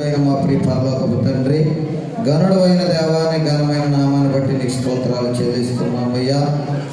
పరిశుద్ధుడైన మా ప్రియ పరలోకపు తండ్రి, గనుడు అయిన దేవాన్ని ఘనమైన నామాన్ని బట్టి నీకు స్తోత్రాలు చెల్లిస్తున్నామయ్యా.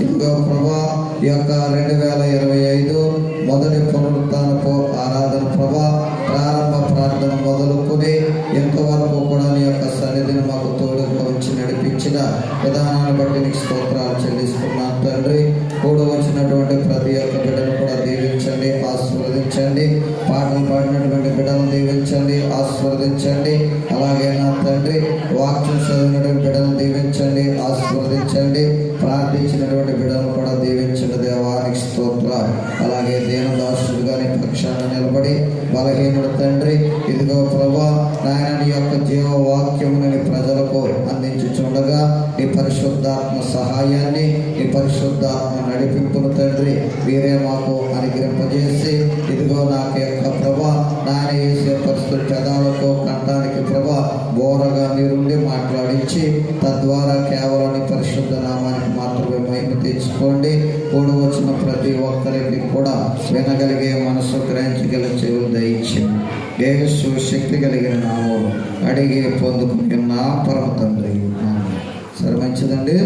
ఇదిగో ప్రభా, ఈ యొక్క 2025 మొదటి పునరుత్థానపు ఆరాధన ప్రభా, ప్రారంభ ప్రార్థన మొదలుకొని ఎంతవరకు కూడా నీ యొక్క సన్నిధిని మాకు తోడుగా వచ్చి నడిపించిన విధానాన్ని బట్టి నీకు స్తోత్రాలు చెల్లిస్తున్నాను తండ్రి. కూడి వచ్చినటువంటి ప్రతి ఒక్క బిడ్డను కూడా దీవించండి, ఆశీర్వదించండి. పాటలు పాడినటువంటి బిడ్డలను దీవించండి, ఆశీర్వదించండి. అలాగే నా తండ్రి, వాక్యం చదివినటువంటి బిడ్డలను దీవించండి, ఆశీర్వదించండి. ప్రార్థించినటువంటి బిడ్డలను కూడా దీవించండి దేవానికి స్తోత్రాలు. అలాగే దీనదాసుడుగా నీ పక్షాన నిలబడి బలహీనుడు తండ్రి, ఇదిగో ప్రభా నాయన నీ యొక్క జీవవాక్యమును నీ ప్రజలకు అందించుచుండగా నీ పరిశుద్ధాత్మ సహాయాన్ని, నీ పరిశుద్ధాత్మ నడిపింపును తండ్రి వీరే మాకు అనుగ్రహింపజేసి, ఇదిగో నాకు యొక్క ప్రభా నాయన వేసే పరిస్థితుల పెదాలకు కంఠానికి ప్రభా బోరగా మీరుండి మాట్లాడించి, తద్వారా కేవలం నీ పరిశుద్ధ నామానికి మాత్రమే మహిమ తెచ్చుకోండి. కూడి వచ్చిన ప్రతి ఒక్కరికి కూడా వినగలిగే మనసు, గ్రహించగల చెవులు దయచేయండి. యేసు శక్తి కలిగిన నామములో అడిగి పొందుకున్న పరమ తండ్రి. సరే, మంచిదండి.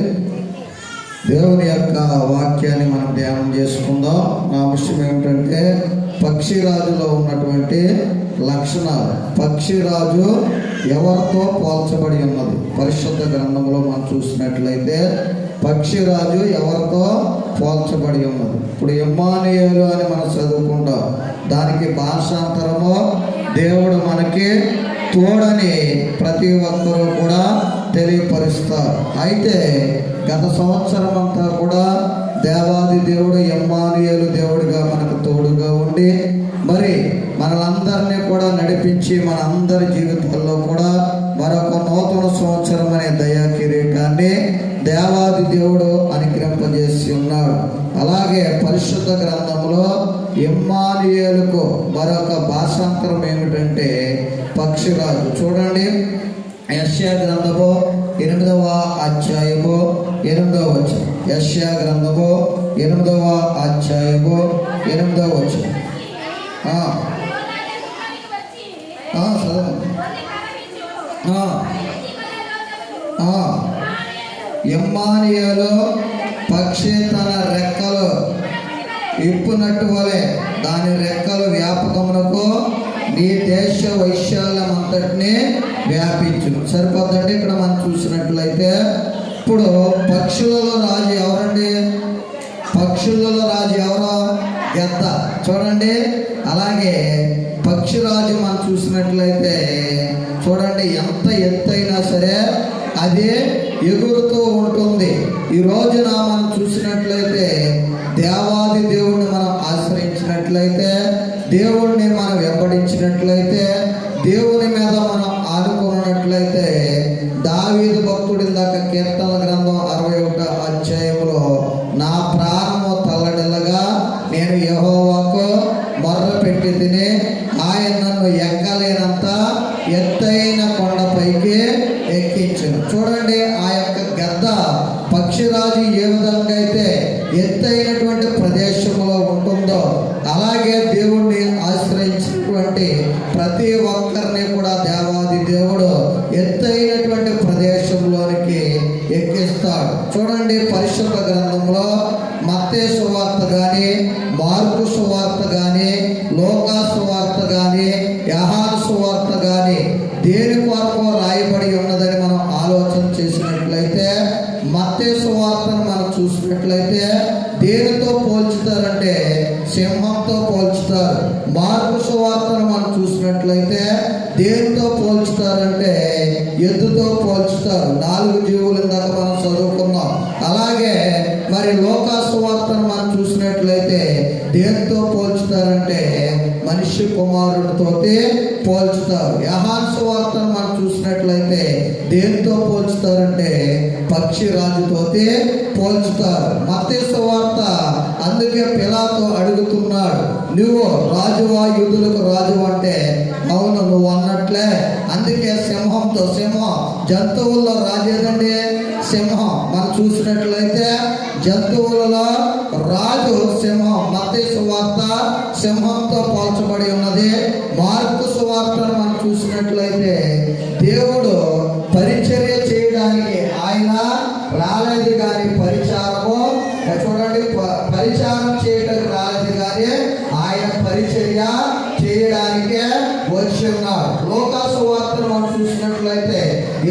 దేవుని యొక్క వాక్యాన్ని మనం ధ్యానం చేసుకుందాం. నా విషయం ఏమిటంటే పక్షిరాజులో ఉన్నటువంటి లక్షణాలు. పక్షిరాజు ఎవరితో పోల్చబడి ఉన్నది? పరిశుద్ధ గ్రంథంలో మనం చూసినట్లయితే పక్షిరాజు ఎవరితో పోల్చబడి ఉన్నది? ఇప్పుడు ఇమ్మానుయేలు అని మనం చదువుకుంటాం. దానికి భాషాంతరము దేవుడు మనకి తోడని ప్రతి ఒక్కరూ కూడా తెలియపరుస్తారు. అయితే గత సంవత్సరం అంతా కూడా దేవాది దేవుడు ఇమ్మానుయేలు దేవుడిగా మనకు తోడుగా ఉండి మరి మనలందరినీ కూడా నడిపించి మన అందరి జీవితాల్లో కూడా మరొక నూతన సంవత్సరం అనే దయా కిరీటాన్ని దేవాది దేవుడు అనుగ్రహింపజేసి ఉన్నాడు. అలాగే పరిశుద్ధ గ్రంథంలో ఇమ్మానుయేలుకు మరొక భాషాంతరం ఏమిటంటే పక్షిరాజు. చూడండి, యెషయా గ్రంథము 8వ అధ్యాయము 8వ వచనం. యెషయా గ్రంథము 8వ అధ్యాయము 8వ వచనం. ఇమ్మానుయేలు పక్షి తన రెక్కలు ఇప్పునట్టు వలె దాని రెక్కలు వ్యాపకమునకు నీ దేశ వైశాల్యమంతటిని వ్యాపించును. సరిపోద్దండి. ఇక్కడ మనం చూసినట్లయితే ఇప్పుడు పక్షులలో రాజు ఎవరండి? పక్షులలో రాజు ఎవరో? గద్ద. చూడండి, అలాగే పక్షిరాజు మనం చూసినట్లయితే చూడండి, ఎంత ఎత్తైనా సరే అది ఎగురుతూ ఉంటుంది. ఈ రోజున మనం చూసినట్లయితే దేవాది దేవుణ్ణి మనం ఆశ్రయించినట్లయితే, దేవుణ్ణి మనం వెంబడించినట్లయితే, దేవుని మీద మనం ఆనుకున్నట్లయితే, దావీదు భక్తుడి దాకా కీర్తన గ్రంథం 61వ అధ్యాయంలో నా ప్రాణము తల్లడిల్లగా నేను యెహోవాకు మొర్ర పెట్టి తిని ఆయన నన్ను ఎక్కలేనంత ఎత్తైన కొండపైకి ఎక్కించను. చూడండి, ఆ యొక్క గద్ద పక్షిరాజు ఏ విధంగా అయితే ఎత్తైనటువంటి ప్రదేశంలో ఉంటుందో అలాగే దేవుణ్ణి ఆశ్రయించినటువంటి ప్రతి ఒక్కరిని కూడా దేవాది దేవుడు ఎత్తైనటువంటి ప్రదేశంలోనికి ఎక్కిస్తాడు. చూడండి, పరిశుద్ధ గ్రంథంలో మత్తయి సువార్త కానీ, మార్కు సువార్త కానీ, లూకా సువార్త కానీ, యోహాను సువార్త కానీ దేని కొరకు రాయబడి ఉన్నదని మనం ఆలోచన చేసినట్లయితే, మత్తయి సువార్తను మనం చూసినట్లయితే దేనితో పోల్చుతారంటే సింహంతో పోల్చుతారు. మార్కు సువార్తను మనం చూసినట్లయితే దేనితో పోల్చుతారంటే ఎద్దుతో పోల్చుతారు. 4 జీవులు ఇందాక మనం చదువుకున్నాం. అలాగే మరి లూకా సువార్తను మనం చూసినట్లయితే దేనితో పోల్చుతారంటే మనిషి కుమారుడితో పోల్చుతారు. యోహాను సువార్తను మనం చూసినట్లయితే దేనితో పోల్చుతారంటే పక్షి రాజుతో పోల్చుతారు. మత్తయి సువార్త అందుకే పిలాతు అడుగుతున్నాడు, నువ్వు రాజువా, యూదులకు రాజు అంటే అవును నువ్వు అన్నట్లే. అందుకే సింహం జంతువుల్లో రాజేదండి సింహం. మనం చూసినట్లయితే జంతువులలో రాజు సింహం. మత్తయి సువార్త సింహంతో పోల్చబడి ఉన్నది. మార్కు సువార్తను మనం చూసినట్లయితే దేవుడు పరిచర్య చేయడానికి ఆయన రాలేదు కానీ పరిచారము, చూడండి, పరిచారం చేయడానికి రాలేదు కానీ ఆయన పరిచర్య చేయడానికే వచ్చి ఉన్నాడు. లోకా సువార్తను మనం చూసినట్లయితే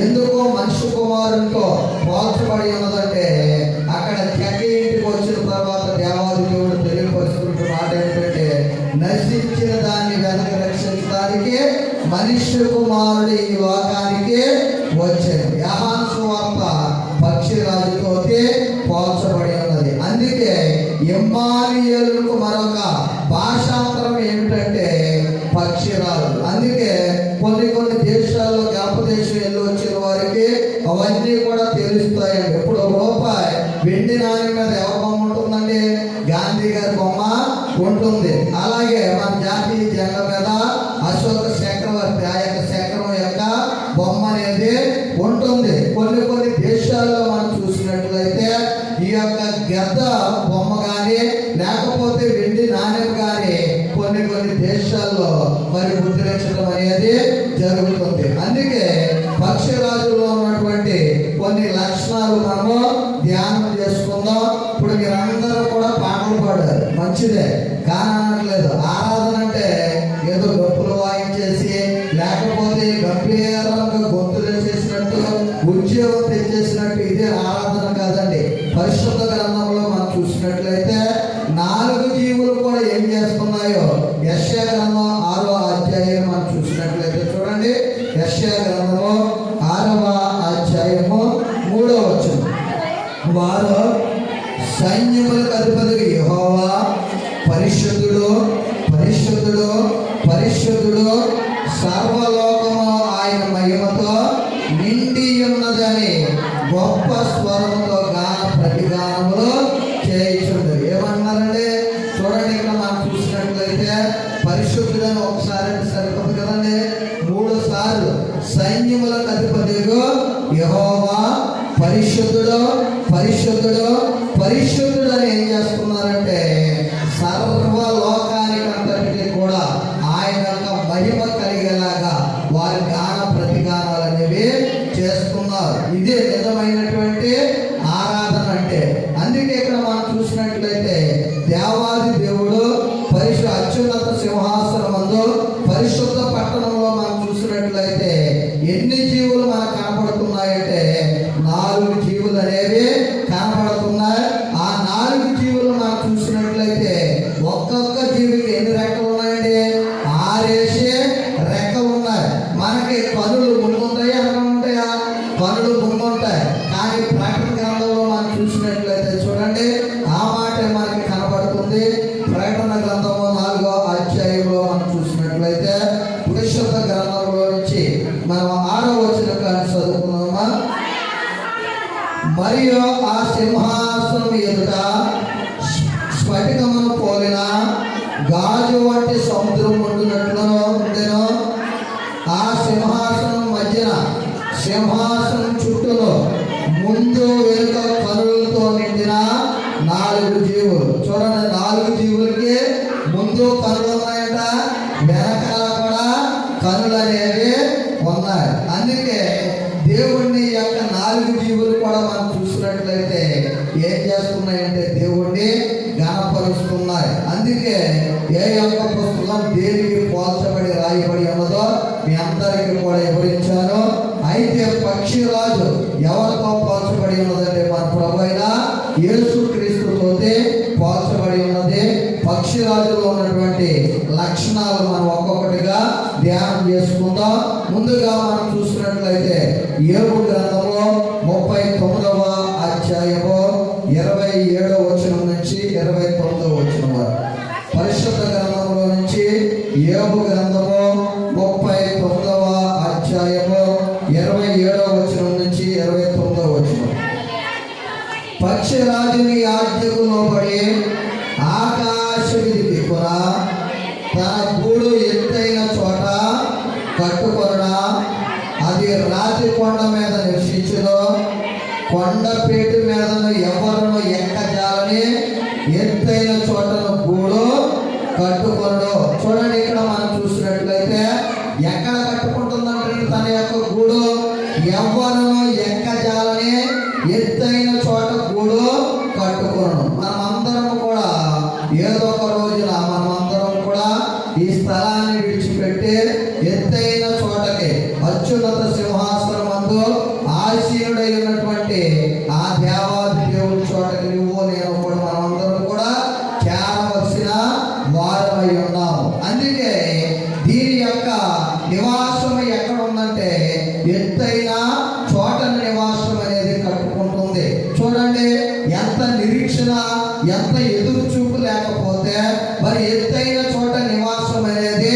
ఎందుకో మనిషి కుమారునితో పోల్చబడి ఉన్నదంటే అక్కడ తెగ ఇంటికి వచ్చిన తర్వాత దేవాది దేవుడు తెలియపరుస్తున్న మాట ఏంటంటే నశించిన దాన్ని వెనక రక్షించడానికి మనిషి కుమారుడు ఈ లోకానికి వచ్చాడు. యోహాను సువార్త పక్షిరాజుతో పోల్చబడి ఉన్నది. అందుకే ఇమ్మానుయేలుకు మరొక భాషాంతరం ఏమిటంటే పక్షిరాజు. అందుకే కొన్ని దేశాల్లో జ్ఞాపదేశం వెళ్ళి వచ్చిన వారికి అవన్నీ కూడా తెలుస్తాయండి. ఇప్పుడు రూపాయి వెండి నాణ్యం మీద ఎవరి బొమ్మ ఉంటుందండి? గాంధీ గారి బొమ్మ ఉంటుంది. అలాగే మన జాతీయ జెండా మీద అశోక చక్రవర్తి ఆ యొక్క చక్రం యొక్క బొమ్మ అనేది ఉంటుంది. కొన్ని దేశాల్లో మనం చూసినట్లయితే ఈ యొక్క గద్ద బొమ్మ కానీ లేకపోతే వెండి నాణ్యం కానీ కొన్ని దేశాల్లో మరి ముద్రించడం అనేది జరుగుతుంది. అందుకే పక్షిరాజులో ఉన్నటువంటి కొన్ని లక్షణాలు మనము ధ్యానం చేసుకుందాం. ఇప్పుడు మీరందరూ కూడా పాటలు పాడారు, మంచిదే, కానట్లేదు. ఆరాధన అంటే ఏదో గొప్పలు వాయించేసి లేకపోతే గంభీరంగా గొంతులు చేసినట్టు ఉద్యోగం తెచ్చేసినట్టు ఇదే ఆరాధన కాదండి. పరిశుద్ధ గ్రంథంలో మనం చూసినట్లయితే 4 జీవులు కూడా ఏం చేస్తున్నాయో యెషయా గ్రంథం 6వ అధ్యాయం మనం చూసినట్లయితే చూడండి. యెషయా గ్రంథము 6వ అధ్యాయము 3వ వచనం, వారు సైన్యములకు అధిపతికి యెహోవా పరిశుద్ధుడు పరిశుద్ధుడు పరిశుద్ధుడు, సర్వలోకము ఆయన మహిమతో నిండి ఉన్నదని గొప్ప స్వరముతో గాన ప్రతిగానములు చేయించుంది. ఏమన్నారండి? చూడండి, ఇక్కడ మనం చూసినట్లయితే పరిశుద్ధుడని ఒకసారి అంటే సరిపోదు కదండి, 3 సార్లు సైన్యములకు అధిపతిగా యెహోవా పరిశుద్ధుడు పరిశుద్ధుడు పరిశుద్ధుడు అని ఏం చేస్తున్నారంటే సర్వలోకానికి అంతటికీ కూడా ఆయన యొక్క మహిమ కలిగేలాగా వారి గాన ప్రతిగానాలు అనేవి చేస్తున్నారు. ఇదే నిజమైనటువంటి ఆరాధన అంటే. అందుకే ఇక్కడ మనం చూసినట్లయితే దేవాది దేవుడు అత్యున్నత సింహాసనమందు పరిశుద్ధ పట్టణంలో మనం చూసినట్లయితే ఎన్ని జీవులు మనకు కనపడుతున్నాయంటే 4 జీవులు అనేవి కనపడుతున్నాయి. ఆ 4 జీవులు మనం చూసినట్లయితే ఒక్కొక్క జీవికి ఎన్ని రెక్కలు ఉన్నాయండి? 6 రెక్కలు ఉన్నాయి. మనకి కనులు ముందుంటాయి, అక్కడ ఉంటాయా? కనులు ముందుంటాయి. కానీ ప్రకటన గ్రంథంలో మనం చూసినట్లయితే చూడండి ఆ మాట మనకి కనబడుతుంది. ప్రకటన గ్రంథము 4వ అధ్యాయంలో మనం చూసినట్లయితే పరిశుద్ధ గ్రంథంలో నుంచి మనం 6వ వచనం కానీ చదువుకున్నామా. మరియు ఆ సింహాసనం ఎదుట స్ఫటికమును పోలిన గాజు వంటి సముద్రం ఉండెను. ఆ సింహాసనం మధ్యన సింహాసనం చుట్టూను ముందు వెనుక కనులతో నిండిన 4 జీవులు. చూడండి, 4 జీవులకి ముందు కనులు ఉన్నాయట, వెనకాల కూడా కనులు అనేవి ఉన్నాయి. అందుకే దేవుణ్ణి యొక్క 4 జీవులు కూడా మనం చూసినట్లయితే ఏం చేస్తున్నాయంటే దేవుణ్ణి గణపరుస్తున్నాయి. అందుకే ఏ యొక్క పుస్తకం దేనికి పోల్చబడి రాయబడి ఉన్నదో మీ అందరికీ కూడా వివరించాను. అయితే పక్షిరాజు ఎవరితో పోల్చబడి ఉన్నదంటే మన ప్రభువైన యేసుక్రీస్తుతో పోల్చబడి ఉన్నది. పక్షిరాజులో ఉన్నటువంటి లక్షణాలు మనం ఒక్కొక్కటిగా ధ్యానం చేసుకుందాం. ముందుగా మనం చూసినట్లయితే యోబు గ్రంథము 39వ అధ్యాయము 27వ వచనం నుంచి 29వ వచనం వరకు. పరిశుద్ధ గ్రంథంలో నుంచి యోబు గ్రంథము 39వ అధ్యాయము 27వ వచనం నుంచి 29వ వచనం. పక్షిరాజుని ఆజ్ఞకు లోబడి ఆకాశ విధికి కూడా తన గూడు ఎత్తైన చోట కట్టుకొనడా, అది రాతి కొండ మీద నివసించును. కొండపేటు మీదను ఎవరును ఎక్కజాలని ఎత్తైన చోటను గూడు కట్టుకొనడు. చూడండి, ఇక్కడ మనం చూసినట్లయితే ఎక్కడ కట్టుకుంటుందంటే తన యొక్క గూడు ఎవరును ఎక్కజాలని ఎత్తైన చోట గూడు కట్టుకొనడు. మనమందరం కూడా ఏదో ఒక రోజున మనమందరం కూడా ఈ స్థలాన్ని విడిచిపెట్టి ఎత్తైన చోటకి అత్యున్నత సింహాసనమందు ఆసీనుడై ఉన్నటువంటి ఆ దేవాది దేవుడి చోటకి నువ్వు నేను కూడా మనమందరం కూడా చేరవలసిన వారమై ఉన్నాము. అందుకే దీని యొక్క నివాసం ఎక్కడ ఉందంటే ఎత్తైన చోటన నివాసం అనేది కట్టుకుంటుంది. చూడండి, ఎంత నిరీక్షణ, ఎంత ఎదురు చూపు లేకపోతే మరి ఎత్తైన చోట నివాసం అనేది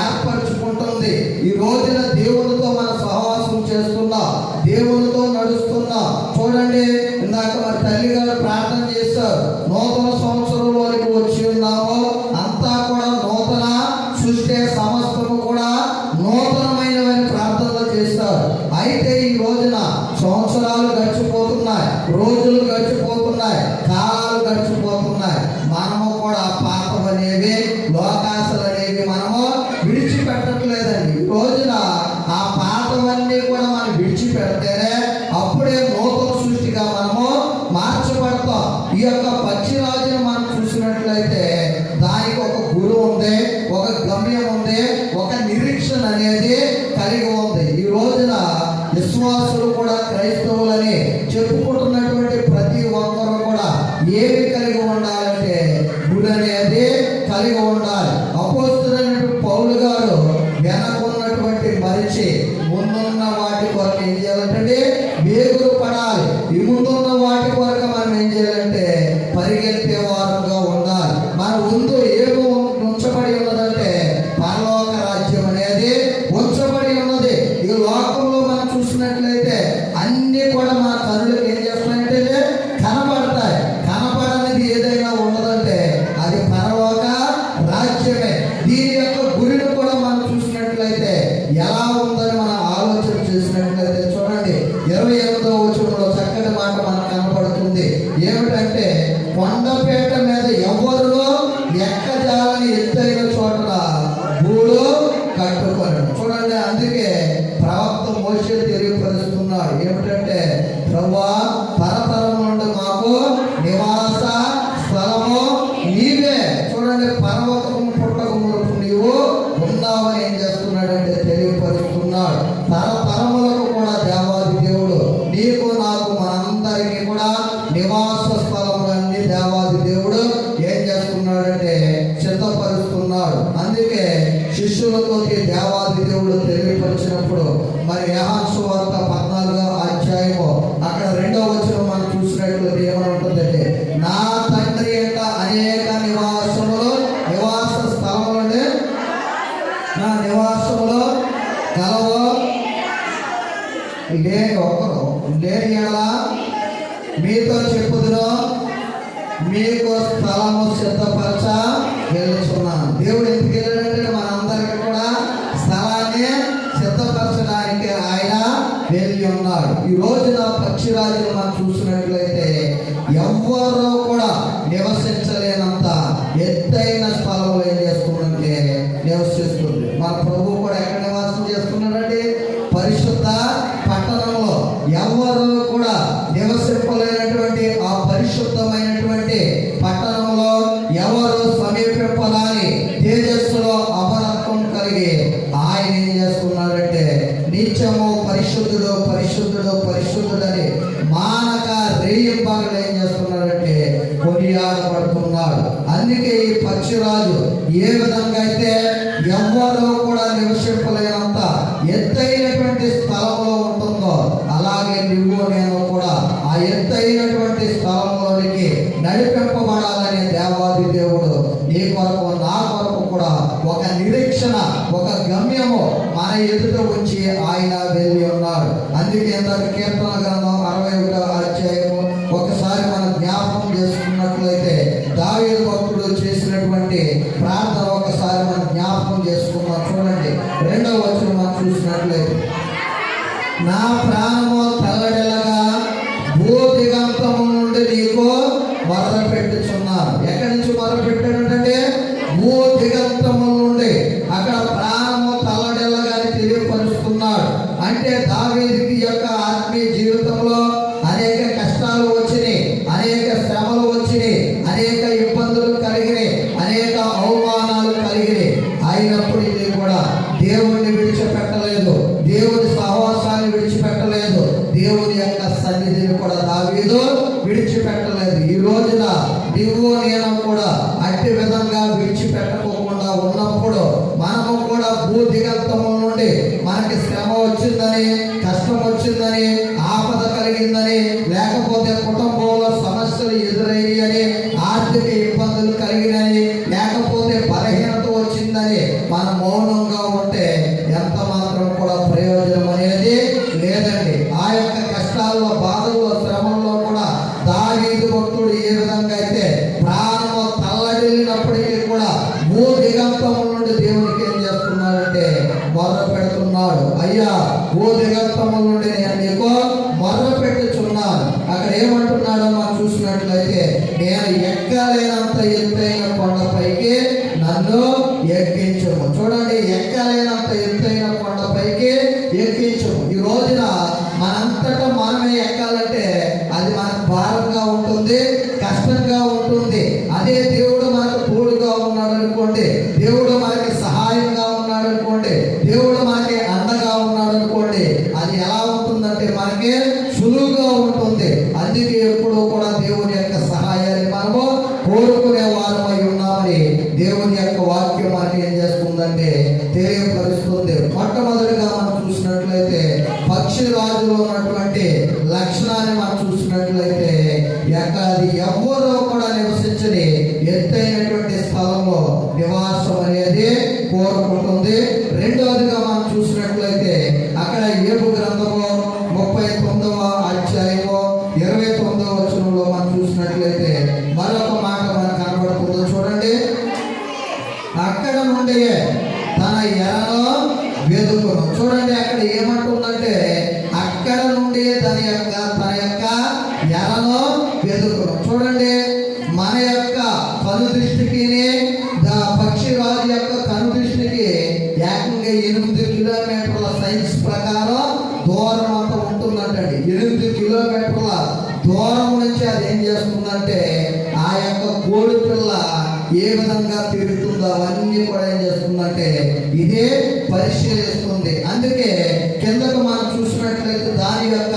ఏర్పరచుకుంటుంది. ఈ రోజున దేవునితో మన సహవాసం చేస్తున్నా, దేవునితో నడుస్తున్నా. చూడండి, ఇందాక మరి తల్లి గారు ప్రార్థన చేస్తారు, నూతన సంవత్సరంలోనికి వచ్చి ఉన్నాము, అంతా కూడా నూతన సృష్టి, సమస్తము కూడా నూతనమైనవని ప్రార్థనలు చేస్తారు. అయితే ఈ రోజున సంవత్సరాలు గడిచిపోతున్నాయి, రోజులు గడిచిపోతున్నాయి, కాలాలు గడిచిపోతున్నాయి. మనము కూడా పాపం అనేవి, లోకాశలు అనేవి మనము విడిచిపెట్టట్లేదండి. ఈ రోజున ఆ పాపవన్నీ కూడా మనం విడిచిపెడితేనే అప్పుడే నూతన సృష్టిగా మనము మార్చబడతాం. ఈ యొక్క పక్షిరాజును మనం చూసినట్లయితే దానికి ఒక గురువు ఉంది, ఒక గమ్యం ఉంది, ఒక నిరీక్షణ అనేది కలిగి ఉంది. ఈ రోజున విశ్వాసులు కూడా క్రైస్తవులని చెప్పుకుంటున్నటువంటి ప్రతి ఒక్కరూ కూడా ఏమి కలిగి ఉండాలంటే గుడి అనేది కలిగి ఉండాలి. అపోస్తలుడైనటువంటి పౌలు గారు వెనకున్నటువంటి మరిచి ముందున్న వాటి కొరకు ఏం చేయాలంటే వేగులు పడాలి. ఈ ముందున్న వాటి కొరకు మనం ఏం చేయాలంటే పరిగెత్తే వారుగా ఉండాలి. మన ముందు ఏమో ఉంచబడి ఉన్నదంటే పరలోక రాజ్యం అనేది ఉంచబడి ఉన్నది. ఈ లోకంలో మనం చూసినట్లయితే అన్ని కూడా మన కనులకు ఏం చేస్తాయంటే కనబడతాయి. కనబడనిది ఏదైనా ఉన్నదంటే అది పరలోక రాజ్యమే. దీని యొక్క గురిని కూడా మనం చూసినట్లయితే ఎలా ఉందని మనం ఆలోచన చేసినట్లయితే చూడండి, 28వ వచనంలో చక్కటి మాట మనకు కనబడుతుంది. ఏమిటంటే కొండపేట మీద ఎవరులో ఎక్కజాలని ఎత్తైన చోట గూడు కట్టుకొనడు. చూడండి, అందుకే ప్రవక్త మోషే తెలియపరుస్తున్నాడు. ఏమిటంటే ప్రభువా, తరతరం నుండి మాకు నివాస స్థలము నీవే. చూడండి, పర్వతము పుట్టక మునుపు నీవు ఉన్నావని ఏం చేస్తున్నాడంటే తెలియపరుస్తున్నాడు. తరతరములకు కూడా దేవాది దేవుడు నీకు నాకు మనందరికీ కూడా నివాస స్థలములన్నీ దేవాది దేవుడు ఏం చేస్తున్నాడంటే సిద్ధపరుస్తున్నాడు. అందుకే శిష్యులతో దేవాది దేవుడు తెలియపరిచినప్పుడు మరి యోహాను సువార్త 14వ అధ్యాయము అక్కడ 2వ వచనం మనం చూసినట్లయితే ఏమనుంటుందంటే నా తండ్రి యొక్క అనేక నివాస స్థలములు నా నివాసములో కలవు లేని ఒకరు లేని ఎలా మీతో చెప్పుదును, మీకు స్థలము సిద్ధపరచ వెళ్తున్నాను. దేవుడు ఎందుకు వెళ్ళాడంటే మనందరికీ కూడా స్థలాన్ని సిద్ధపరచడానికి ఆయన వెళ్ళి ఉన్నాడు. ఈ రోజున పక్షిరాజును మనం చూసినట్లయితే ఎవ్వరూ కూడా నివసించలేనంత ఎత్తైన స్థలంలో ఏం చేస్తుందంటే నివసిస్తుంది. మన ప్రభు కూడా ఎక్కడ నివాసం చేస్తున్నాడంటే పరిశుద్ధ పట్టణంలో. ఎవరు కూడా నివసింపలేనటువంటి ఆ పరిశుద్ధమైనటువంటి పట్టణంలో ఎవరు సమీపింపలాని తేజస్సులో అమరత్వం కలిగి ఆయన ఏం చేస్తున్నాడంటే నిత్యము పరిశుద్ధుడు పరిశుద్ధుడు పరిశుద్ధుడని మానక రేయింపగలు ఏం చేస్తున్నాడంటే కొనియాడబడుతున్నాడు. అందుకే ఈ పక్షిరాజు ఏ విధంగా అయితే ఎవ్వరూ కూడా నివసింపలేనంత ఎత్తైనటువంటి స్థలంలో ఉంటుందో అలాగే నువ్వు నేను కూడా ఆ ఎత్తైనటువంటి స్థలంలోనికి నడిపింపబడాలని దేవాది దేవుడు నీ కొరకు నా కొరకు కూడా ఒక నిరీక్షణ, ఒక గమ్యము మన ఎదుట ఉంచి ఆయన వెళ్ళి ఉన్నాడు. అందుకే ఇందాక కీర్తన గ్రంథం 61వ అధ్యాయము ఒకసారి మనం జ్ఞాపకం చేసుకున్నట్లయితే దావీదు భక్తుడు చేసినటువంటి ప్రార్థన ఒకసారి మనం జ్ఞాపకం చేసుకున్నాం. చూడండి, 2వ వచనం మనం చూసినట్లయితే నా ప్రాణము తల్లడిల్లగా అంటే దావీదుకి యొక్క ఆత్మీయ జీవితంలో అనేక కష్టాలు వచ్చినాయి, అనేక శ్రమలు వచ్చినాయి, అనేక ఇబ్బందులు కలిగినాయి, అనేక అవమానాలు కలిగినాయి. అయినప్పటికీ కూడా దేవుణ్ణి విడిచిపెట్టలేదు, దేవుని సహవాసాన్ని విడిచిపెట్టలేదు, దేవుని యొక్క సన్నిధిని కూడా దావీదు విడిచిపెట్టలేదు. ఈ రోజున నువ్వు నేను కూడా అట్టి విధంగా విడిచిపెట్టకోకుండా ఉన్నప్పుడు మనము కూడా భూదిగంతము నుండి మనకి శ్రమ వచ్చిందని, కష్టం వచ్చిందని, ఆపద కలిగిందని, లేకపోతే కుటుంబంలో సమస్యలు ఎదురయ్యని, ఆర్థిక ఇబ్బందులు కలిగినని, లేకపోతే బలహీనత వచ్చిందని మనం మౌనంగా ఉంటే ఎంత మాత్రం కూడా ప్రయోజనం అనేది లేదండి. ఆ యొక్క కష్టాల్లో, బాధల్లో, శ్రమంలో కూడా దావీదు భక్తుడు ఏ విధంగా అయితే ప్రాణము తల్లడిల్లినప్పటికీ కూడా భూదిగంతము నుండి దేవునికి ఏం చేస్తున్నాడంటే మొర్ర పెడుతున్నాడు. అయ్యా, భూదిగంతము నుండి నేను నీకు మొర్ర పెట్టుచున్నాను. అక్కడ ఏమంటున్నాడో మనం చూసినట్లయితే, నేను ఎక్కలేనంత ఎత్తైన కొండపైకి నన్ను ఎక్కించుము. చూడండి, ఎక్కలేనంత ఎత్తైన కొండపైకి ఎక్కించుము. ఈ రోజున మనంతటా మనమే ఎక్కాలంటే అది మనకు భారంగా ఉంటుంది, కష్టంగా ఉంటుంది. అదే దేవుడు మనకు తోడుగా ఉన్నాడు అనుకోండి, దేవుడు మనకి సహాయంగా ఉన్నాడు అనుకోండి, దేవుడు మనకి అండగా ఉన్నాడు అనుకోండి, అది ఎలా ఉంటుందంటే మనకి సులువుగా ఉంటుంది. అందుకే ఎప్పుడూ కూడా దేవుని యొక్క సహాయాన్ని మనము కోరుకునే వారమై ఉన్నామని దేవుని యొక్క వాక్యం మనకి ఏం చేస్తుందంటే తెలియపరుస్తుంది. మొట్టమొదటిగా మనం చూసినట్లయితే పక్షి రాజులో ఉన్నటువంటి లక్షణాన్ని మనం చూసినట్లయితే అది ఎవరో కూడా నివసించని ఎత్తైనటువంటి స్థలంలో నివాసం అనేది కోరుకుంటుంది. రెండవదిగా మనం చూసినట్లయితే అక్కడ యోబు గ్రంథము 39వ అధ్యాయము 29వ వచనంలో మనం చూసినట్లయితే మరొక మాట మనకు కనబడుతుందో చూడండి. అక్కడ నుండి తన ఎరను వెదుకును. చూడండి, అక్కడ ఏమంటుందంటే అక్కడ నుండి తన యొక్క ఎరను వెదుకును. చూడండి, మన యొక్క కనుదృష్టికి, పక్షి రాజు యొక్క కనుదృష్టికి ఏకంగా 8 కిలోమీటర్ల సైన్స్ ప్రకారం దూరం అంతా ఉంటుందంటండి. 8 కిలోమీటర్ల దూరం నుంచి అది ఏం చేస్తుందంటే ఆ యొక్క కోడి పిల్ల ఏ విధంగా తిరుగుతుందో అవన్నీ కూడా ఏం చేస్తుందంటే ఇదే పరిశీలిస్తుంది. అందుకే కిందకు మనం చూసినట్లయితే దాని యొక్క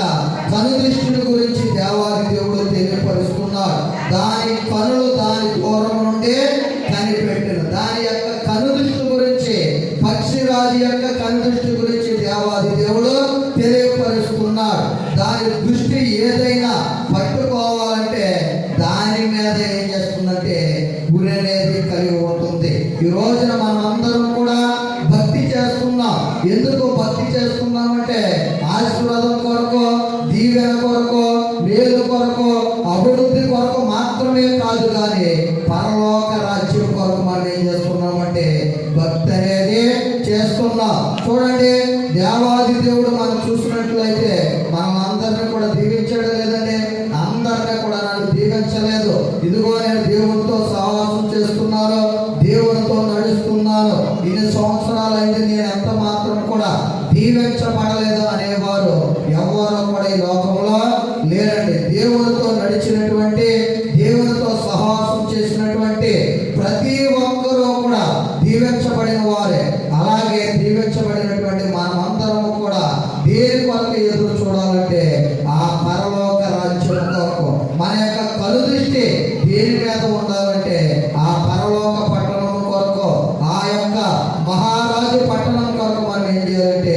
కనుదృష్టిని గురించి దేవాది దేవుడు తెలియపరుస్తున్నాడు. దాని కనులు దాని దూరం నుండి కనిపెట్టిన దాని యొక్క కనుదృష్టి గురించి, పక్షిరాజు యొక్క కనుదృష్టి గురించి దేవాది దేవుడు తెలియపరుస్తున్నాడు. దాని దృష్టి ఏదైనా పట్టుకోవాలంటే దాని మీద ఏం చేస్తుందంటే గురి అనేది కలిగి ఉంటుంది. ఈ రోజున మనం అందరం కూడా భక్తి చేస్తున్నాం. ఎందుకు భక్తి చేస్తున్నామంటే ఆశీర్వాదం కొరకు, దీవెన కొరకు, మేలు కొరకు, అభివృద్ధి కొరకు మాత్రమే కాదు, కానీ పరలోక రాజ్యం కొరకు మనం ఏం చేస్తున్నామంటే భక్తి అనేది చేస్తున్నాం. చూడండి, దేవాది దేవుడు మనం చూసినట్లయితే మనం అందరినీ కూడా దీవించడం లేదండి. అందరినీ కూడా నన్ను దీవించలేదు. ఇదిగో నేను దేవునితో సహవాసం చేస్తున్నాను, దేవునితో నడుస్తున్నాను, ఇన్ని సంవత్సరాలైంది, నేను ఎంత మాత్రం కూడా దీవించబడలేదు అనేవారు ఎవరు కూడా ఈ లోకంలో లేరండి. దేవునితో నడిచినటువంటి, దేవునితో సహవాసం చేసినటువంటి ప్రతి ఒక్కరూ కూడా దీవించబడిన వారే. అలాగే దీవించబడినటువంటి మనమందరము కూడా దేని కొరకు ఎదురు చూడాలంటే ఆ పరలోక రాజ్యం కొరకు. మన యొక్క కనుదృష్టి దేని మీద ఉండాలంటే ఆ పరలోక పట్టణం కొరకు, ఆ యొక్క మహారాజు పట్టణం కొరకు మనం ఏం చేయాలంటే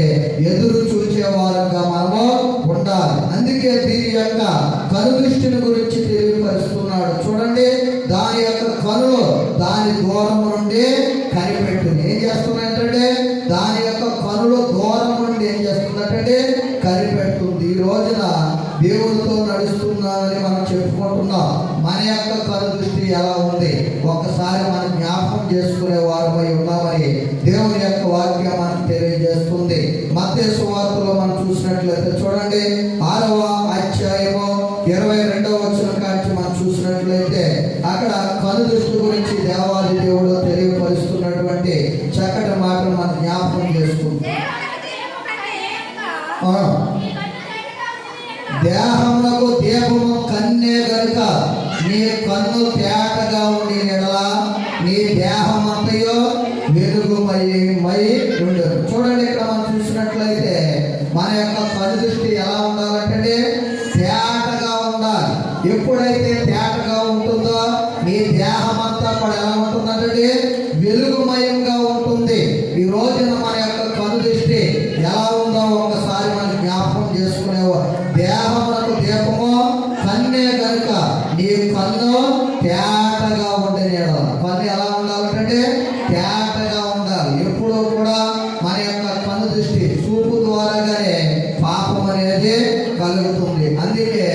ఎదురు చూసే వారంగా మనము ఉండాలి. అందుకే దీని యొక్క కనుదృష్టిని గురించి తెలియపరుస్తున్నాడు. చూడండి, దాని యొక్క కనులు దాని దూరం నుండి కనిపెట్టింది. ఏం చేస్తున్నట్టంటే దాని యొక్క కనులు దూరం నుండి ఏం చేస్తున్నట్టంటే కనిపెడుతుంది. ఈ రోజున దేవుడితో నడుస్తున్నానని మనం చెప్పుకుంటున్నాం. మన యొక్క కనుదృష్టి ఎలా ఉంది ఒక్కసారి మనం జ్ఞాపకం చేసుకునే వారమై ఉన్నామని దేవుని యొక్క వాక్యం మనకు తెలియజేస్తుంది. మత్తయి సువార్తలో మనం చూసినట్లయితే చూడండి, 6వ అధ్యాయము 22వ వచనం కాంచి మనం చూసినట్లయితే అక్కడ కనుదృష్టి గురించి దేవాది దేవుడు తెలియపరుస్తున్నటువంటి చక్కటి మాటలు మనం జ్ఞాపకం చేసుకుంటాం. దేహమునకు దీపము కన్నే గనుక నీ కన్ను తేటగా ఉండి ఎడల నీ దేహమంతయో వెలుగుమై ఉండదు. చూడండి, ఇక్కడ మనం చూసినట్లయితే మన యొక్క కన్ను దృష్టి ఎలా ఉండాలంటే తేటగా ఉండాలి. ఎప్పుడైతే తేటగా ఉంటుందో నీ దేహం అంతా కూడా ఎలా ఉంటుందంటే వెలుగుమయంగా ఉంటుంది. ఈ రోజున మన యొక్క కన్ను దృష్టి ఎలా ఉందో ఒకసారి మనం జ్ఞాపకం చేసుకునేవా. దేహమునకు దీపము కన్నే కనుక నీ కన్ను తేటగా ఉండేది. కన్ను ఎలా ఉండాలంటే తేటగా ఉండాలి. ఎప్పుడూ కూడా మన యొక్క కన్ను దృష్టి చూపు ద్వారాగానే పాపం అనేది కలుగుతుంది. అందుకే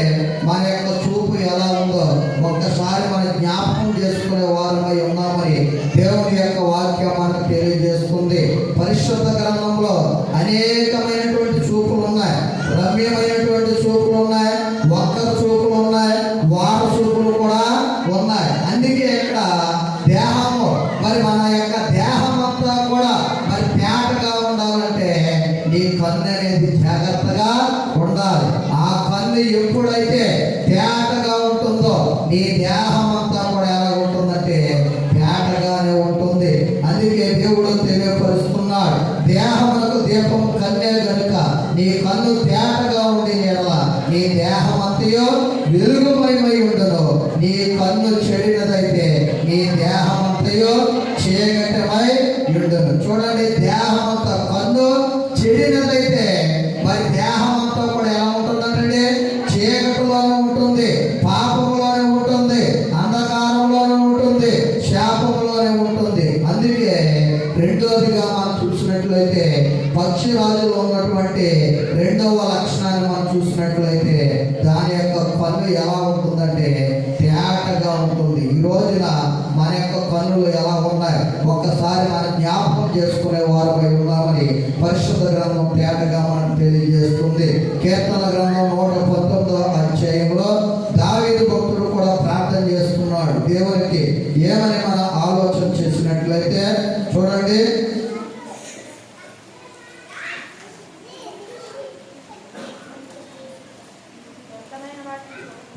మన యొక్క చూపు ఎలా ఉందో ఒక్కసారి మనం జ్ఞాపకం చేసుకునే వారమై ఉన్నామని దేవుని యొక్క వాక్యం మనకు తెలియజేస్తుంది. పరిశుద్ధ గ్రంథంలో అనేకమైనటువంటి చూపులు ఉన్నాయి. రమ్యమైనటువంటి చూపులు ఉన్నాయి, ఒక్కరు చూపులు ఉన్నాయి, వారు చూపులు కూడా ఉన్నాయి. అందుకే ఇక్కడ దేహము మరి మన యొక్క దేహం అంతా కూడా మరి తేటగా ఉండాలంటే నీ కన్ను అనేది జాగ్రత్తగా ఉండాలి. ఆ కన్ను ఎప్పుడైతే తేటగా ఉంటుందో నీ దేహం అంతా కూడా ఎలా ఉంటుందంటే తేటగానే ఉంటుంది. అందుకే దేవుడు తెలియపరుస్తున్నాడు, దేహమునకు దీపం కన్నే గనుక నీ కన్ను తేటగా ఉండి ఎడల నీ దేహం అంతయో వెలుగుమయమై ఉండదు. నీ కన్ను చెడినదైతే నీ దేహం అంతయో చీకటిమై ఉండదు. చూడండి, దేహం అంతా కన్ను చెడినదైతే మరి దేహం అంతా కూడా ఎలా ఉంటుందంటే చీకటిలోనే ఉంటుంది, పాపంలోనే ఉంటుంది, అంధకారంలోనే ఉంటుంది, శాపంలోనే ఉంటుంది. అందుకే రెండోదిగా మనం చూసినట్లయితే పక్షిరాజులో ఉన్నటువంటి రెండవ లక్షణాన్ని మనం చూసినట్లయితే దాని యొక్క కన్ను ఎలా ఉంటుందంటే తేటగా ఉంటుంది. ఈ రోజున మన యొక్క కన్నులు ఎలా ఉన్నాయి ఒక్కసారి మనం జ్ఞాపకం చేసుకునే వారమై ఉన్నామని పరిశుద్ధ గ్రంథం తేటగా మనకు తెలియజేస్తుంది. కీర్తన గ్రంథం 119వ అధ్యాయంలో దావీదు భక్తుడు కూడా ప్రార్థన చేస్తున్నాడు దేవునికి. ఏమని మనం ఆలోచన చేసినట్లయితే చూడండి,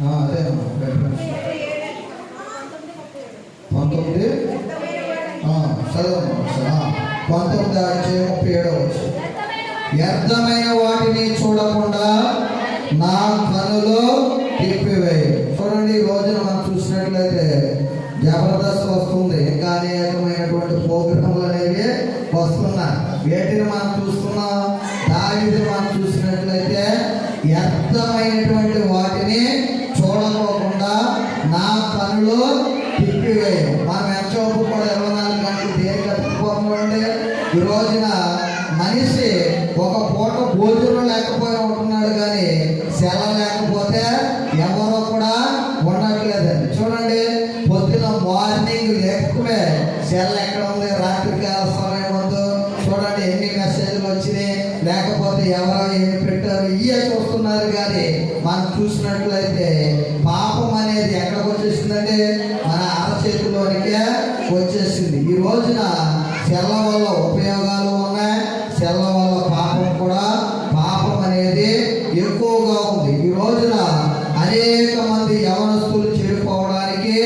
అదే 19:37 వ్యర్థమైన వాటిని చూడకుండా నా కనులో తిప్పివేయి. చూడండి, ఈ రోజున మనం చూసినట్లయితే జబర్దస్త్ వస్తుంది, ఇంకా అనేకమైనటువంటి ప్రోగ్రాములు అనేవి వస్తున్నాయి. వేటిని మనం చూస్తున్నాం? దావీదు మనం చూసినట్లయితే వ్యర్థమైనటువంటి వాటిని చూడకోకుండా నా కనులో తిప్పివేయి. మనం ఎంతసేపు కూడా 24 గంటలు దేని కట్టుకోమండి. ఈ రోజున మనిషి ఒక పూట భోజనం లేకపోయినా ఉంటున్నాడు, కానీ సెల లేకపోతే ఎవరో కూడా ఉండట్లేదండి. చూడండి, పొద్దున మార్నింగ్ లేకపోతే సెల్ ఎక్కడ ఉంది, రాత్రికాల సమయం ఉందో చూడండి ఎన్ని మెసేజ్లు వచ్చినాయి, లేకపోతే ఎవరో ఏమి పెట్టారు ఇవే చూస్తున్నారు. కానీ మనం చూసినట్లయితే పాపం అనేది ఎక్కడికి వచ్చేసిందంటే మన అరచేతిలోనికే వచ్చేసింది. ఈ రోజున సెల్ల వల్ల ఉపయోగాలు ఉన్నాయి, సెల్ల వల్ల పాపం అనేది ఎక్కువగా ఉంది. ఈ రోజున అనేక మంది యవనస్తులు చెడిపోవడానికి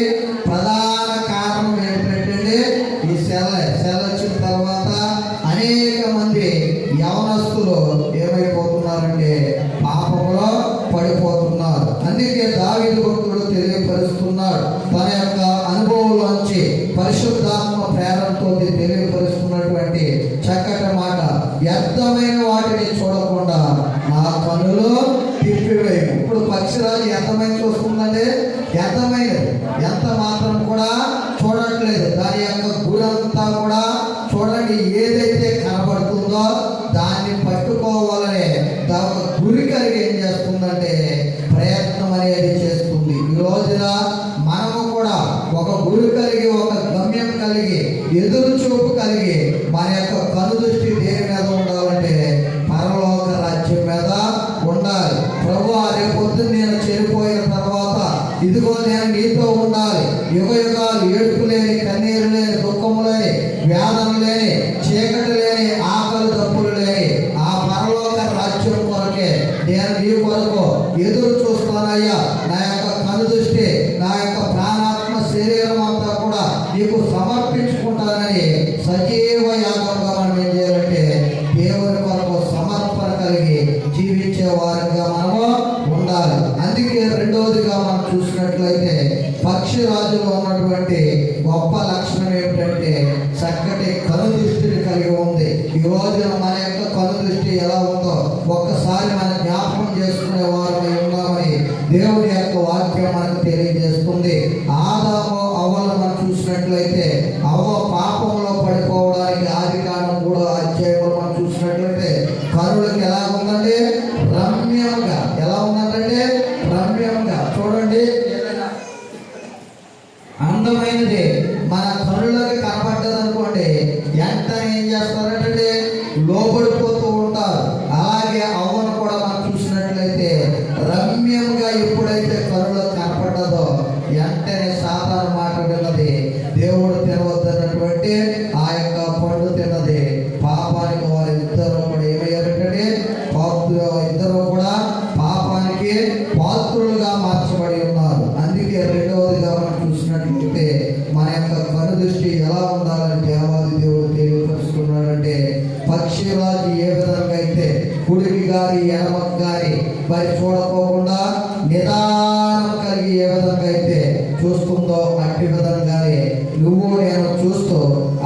ప్రధాన కారణం ఏంటంటే ఈ సెల్ వచ్చిన తర్వాత అనేక మంది యవనస్తులు ఏమైపోతున్నారంటే పాపంలో పడిపోతున్నారు. అందుకే దావీదు భక్తుడు తెలియపరుస్తున్నాడు, తన యొక్క అనుభవంలోంచి పరిశుద్ధాత్మ ప్రేరణతో తెలియపరుస్తున్నటువంటి చక్కటి మాట, వ్యర్థమైన వాటిని చూడకుండా నా కన్నులు తిప్పివేయి. ఇప్పుడు పక్షిరాజు ఎంతమైన చూస్తుందంటే ఎంతమైనది, ఎంత మాత్రం కూడా చూడట్లేదు. దాని యొక్క గురంతా కూడా చూడండి, ఏదైతే కనబడుతుందో దాన్ని పట్టుకోవాలనే దాని గురి కలిగి ఏం చేస్తుందంటే ప్రయత్నం అనేది చేస్తుంది. ఈ రోజున మనము కూడా ఒక గురి కలిగి, ఒక గమ్యం కలిగి, ఎదురు చూపు కలిగి మన యొక్క కను దృష్టి దేని మీద ఉండాలంటే పరలోక రాజ్యం మీద ఉండాలి. ప్రభువా, రేపు పొద్దున్న నేను చనిపోయిన తర్వాత నేను నీ కొరకు ఎదురు చూస్తానయ్యా. నా యొక్క కనుదృష్టి, నా యొక్క ప్రాణాత్మ శరీరం అంతా కూడా నీకు సమర్పించుకుంటానని సజీవ యాగంగా మనం ఏం చేయాలంటే దేవుని కొరకు సమర్పణ కలిగి జీవించే వారిగా మనము ఉండాలి. అందుకే రెండవదిగా మనం చూసినట్లయితే పక్షిరాజులో ఉన్నటువంటి గొప్ప లక్షణం ఏమిటంటే చక్కటి కనుదృష్టిని కలిగి ఉంది. ఈ రోజున మన యొక్క కనుదృష్టి ఎలా ఉందో ఒక్కసారి మనం జ్ఞాపకం చేసుకునే వారమై ఉన్నామని దేవుని యొక్క వాక్యం మనకు తెలియజేస్తుంది. ఆదాము అవ్వను మనం చూసినట్లయితే అవ్వ పాపంలో పడిపోవడానికి ఆదికాండం 3వ అధ్యాయంలో మనం చూసినట్లయితే కనులకు ఎలా ఉందండి? రమ్యంగా. ఎలా ఉందంటే రమ్యంగా. చూడండి, అందమైనది మన కనులకు కనబడ్డది అనుకోండి, వెంటనే ఏం చేస్తారంటే లోబడిపోతూ ఉంటారు. అలాగే అవ్వను కూడా మనం చూసినట్లయితే రమ్యంగా ఎప్పుడైతే కనులకు కనపడ్డదో వెంటనే సాతాను మాట విన్నది, దేవుడు తినవద్దన్నటువంటి ఆ యొక్క పండు తిన్నది. పాపానికి వారు ఇద్దరు కూడా ఏమయ్యారంటే ఇద్దరు కూడా పాపానికి పాత్రులుగా మార్చబడి ఉన్నారు. అందుకే రెండవదిగా మనం చూసినట్లయితే మన యొక్క కనుదృష్టి ఎలా ఉండాలని దేవాది దేవుడు తెలియపరుస్తున్నాడంటే పక్షిరాజు ఏ విధంగా అయితే కుడికి గారి ఎడమకు గారి మరి చూడకోకుండా నిదానం కలిగి ఏ విధంగా అయితే చూస్తుందో అట్టి విధంగానే నువ్వు నేను చూస్తూ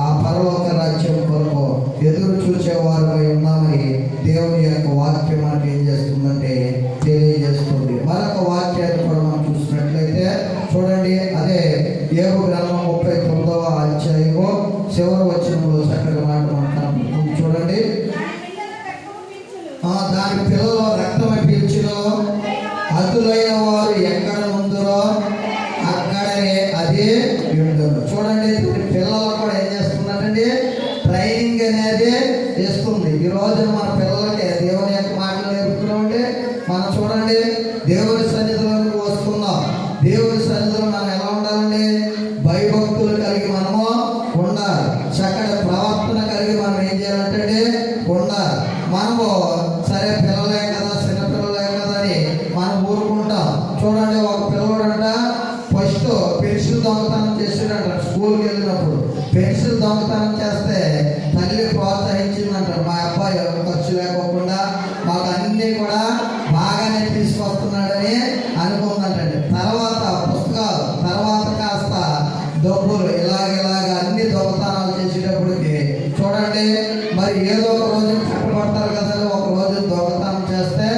ఆ పరలోక రాజ్యం కొరకు ఎదురు చూసేవారుగా ఉన్నామని దేవుని యొక్క వాక్యం మనకి ఏం చేస్తుందంటే తెలియజేస్తుంది. మరొక వాక్యాన్ని కూడా మనం చూసినట్లయితే చూడండి, అదే యోబు గ్రంథం 39వ అధ్యాయము చివరి వచనంలో చక్కటి మాట మనం చూడండి. దాని పిల్లలు రక్తమై పీల్చులో అతులైన వారు ఎక్కడ ఉందరో అక్కడనే అదే ఉండును. చూడండి, పిల్లలు కూడా ఏం చేస్తున్నారండి? ట్రైనింగ్ అనేది ఇస్తుంది. ఈ రోజు మన పిల్లలకి దేవుని యొక్క మాటలు నేర్పుతున్నామంటే మనం చూడండి, దేవుని సన్నిధిలోకి వస్తున్నాం. దేవుని సన్నిధిలో మనం ఎలా ఉండాలండి? భయభక్తులు కలిగి మనము ఉండాలి. చక్కటి ప్రవర్తన కలిగి మనం ఏం చేయాలంటే ఉండాలి. మనము సరే పిల్లలే కదా, చిన్నపిల్లలే కదా అని మనం ఊరుకుంటాం. చూడండి, ఒక పిల్లవాడంట ఫస్ట్ పెన్సిల్ దొంగతనం చేసాడంట. స్కూల్కి వెళ్ళినప్పుడు పెన్సిల్ దొంగతనం చేస్తే తల్లి ప్రోత్సహించిందంట. మా అబ్బాయి ఖర్చు లేకోకుండా మాకు అన్నీ కూడా బాగానే తీసుకొస్తున్నాడని అనుకుందంటండి. తర్వాత పుస్తకాలు, తర్వాత కాస్త డబ్బులు ఇలాగ అన్ని దొంగతనాలు చేసేటప్పటికి చూడండి, మరి ఏదో ఒక రోజు పట్టబడతారు కదా. ఒక రోజు దొంగతనం చేస్తే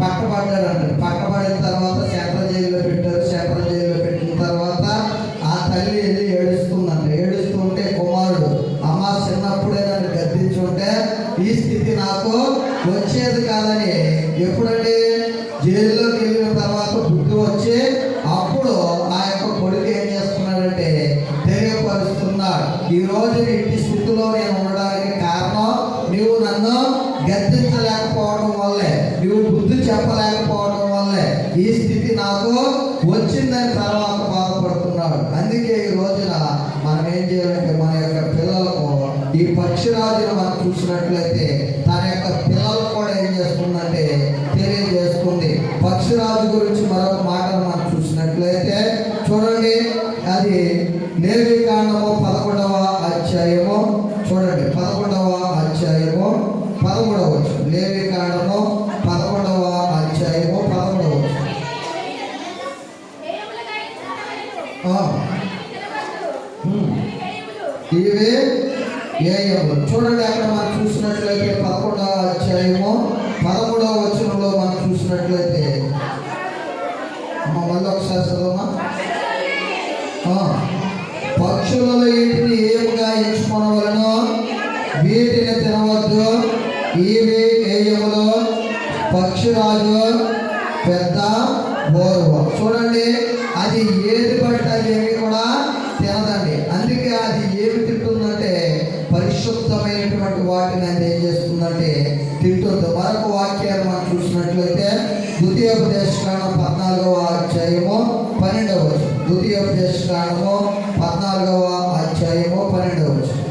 పట్టబడ్డాడంట. పట్టబడిన తర్వాత సెంట్రల్ జైల్లో పెట్టారు. సెంట్రల్ జైల్లో పెట్టిన తర్వాత ఆ తల్లి వెళ్ళి ఏడుస్తుందంట. ఏడుస్తుంటే కుమారుడు, అమ్మ చిన్నప్పుడే నన్ను గద్దించుంటే ఈ స్థితి నాకు వచ్చేది కాదని ఎప్పుడండి జైల్లోకి వెళ్ళిన తర్వాత బుద్ధి వచ్చి అప్పుడు ఆ యొక్క కొడుకు ఏం చేస్తున్నాడంటే తెలియపరుస్తున్నాడు. ఈ రోజు ఇంటి స్థితిలో నేను ఉండడానికి కారణం నువ్వు నన్ను గద్దించలేకపోవడం వల్లే, నువ్వు బుద్ధి చెప్పలేకపోవడం వల్లే ఈ స్థితి నాకు వచ్చిందని తర్వాత బాధపడుతున్నాడు. అందుకే ఈ రోజున మనం ఏం చేయాలంటే మన యొక్క పిల్లలకు ఈ పక్షిరాజును మనం చూసినట్లయితే తన యొక్క పిల్లలు కూడా ఏం చేస్తుందంటే తెలియజేస్తుంది. పక్షిరాజు గురించి మరొక మాటను మనం చూసినట్లయితే చూడండి, అది లేవికాండము 11వ అధ్యాయము చూడండి, 11వ అధ్యాయము 13వ వచనం. లేవికాండము 11వ అధ్యాయము 13వ వచనం. ఇవే ఏయములు. చూడండి, అక్కడ మనం చూసినట్లయితే 11వ అధ్యాయము 13వ వచనంలో మనం చూసినట్లయితే మళ్ళీ ఒకసారి చదవమా. పక్షులలో వీటిని ఏముగా ఎంచుకోనవలనో వీటిని తినవద్దు. ఇవి ఏయములు పక్షిరాజు పెద్ద బోరువ. చూడండి, అది ఏది పడితే అది ఏమి కూడా తినదండి. అందుకే అది ఏమి తింటుందంటే పరిశుద్ధమైనటువంటి వాటిని అది ఏం చేస్తుందంటే తింటుంది. మరొక వాక్యాన్ని మనం చూసినట్లయితే ద్వితీయోపదేశకాండం 14వ అధ్యాయము 12వ వచనం. ద్వితీయోపదేశకాండము 14వ అధ్యాయము 12వ వచనం.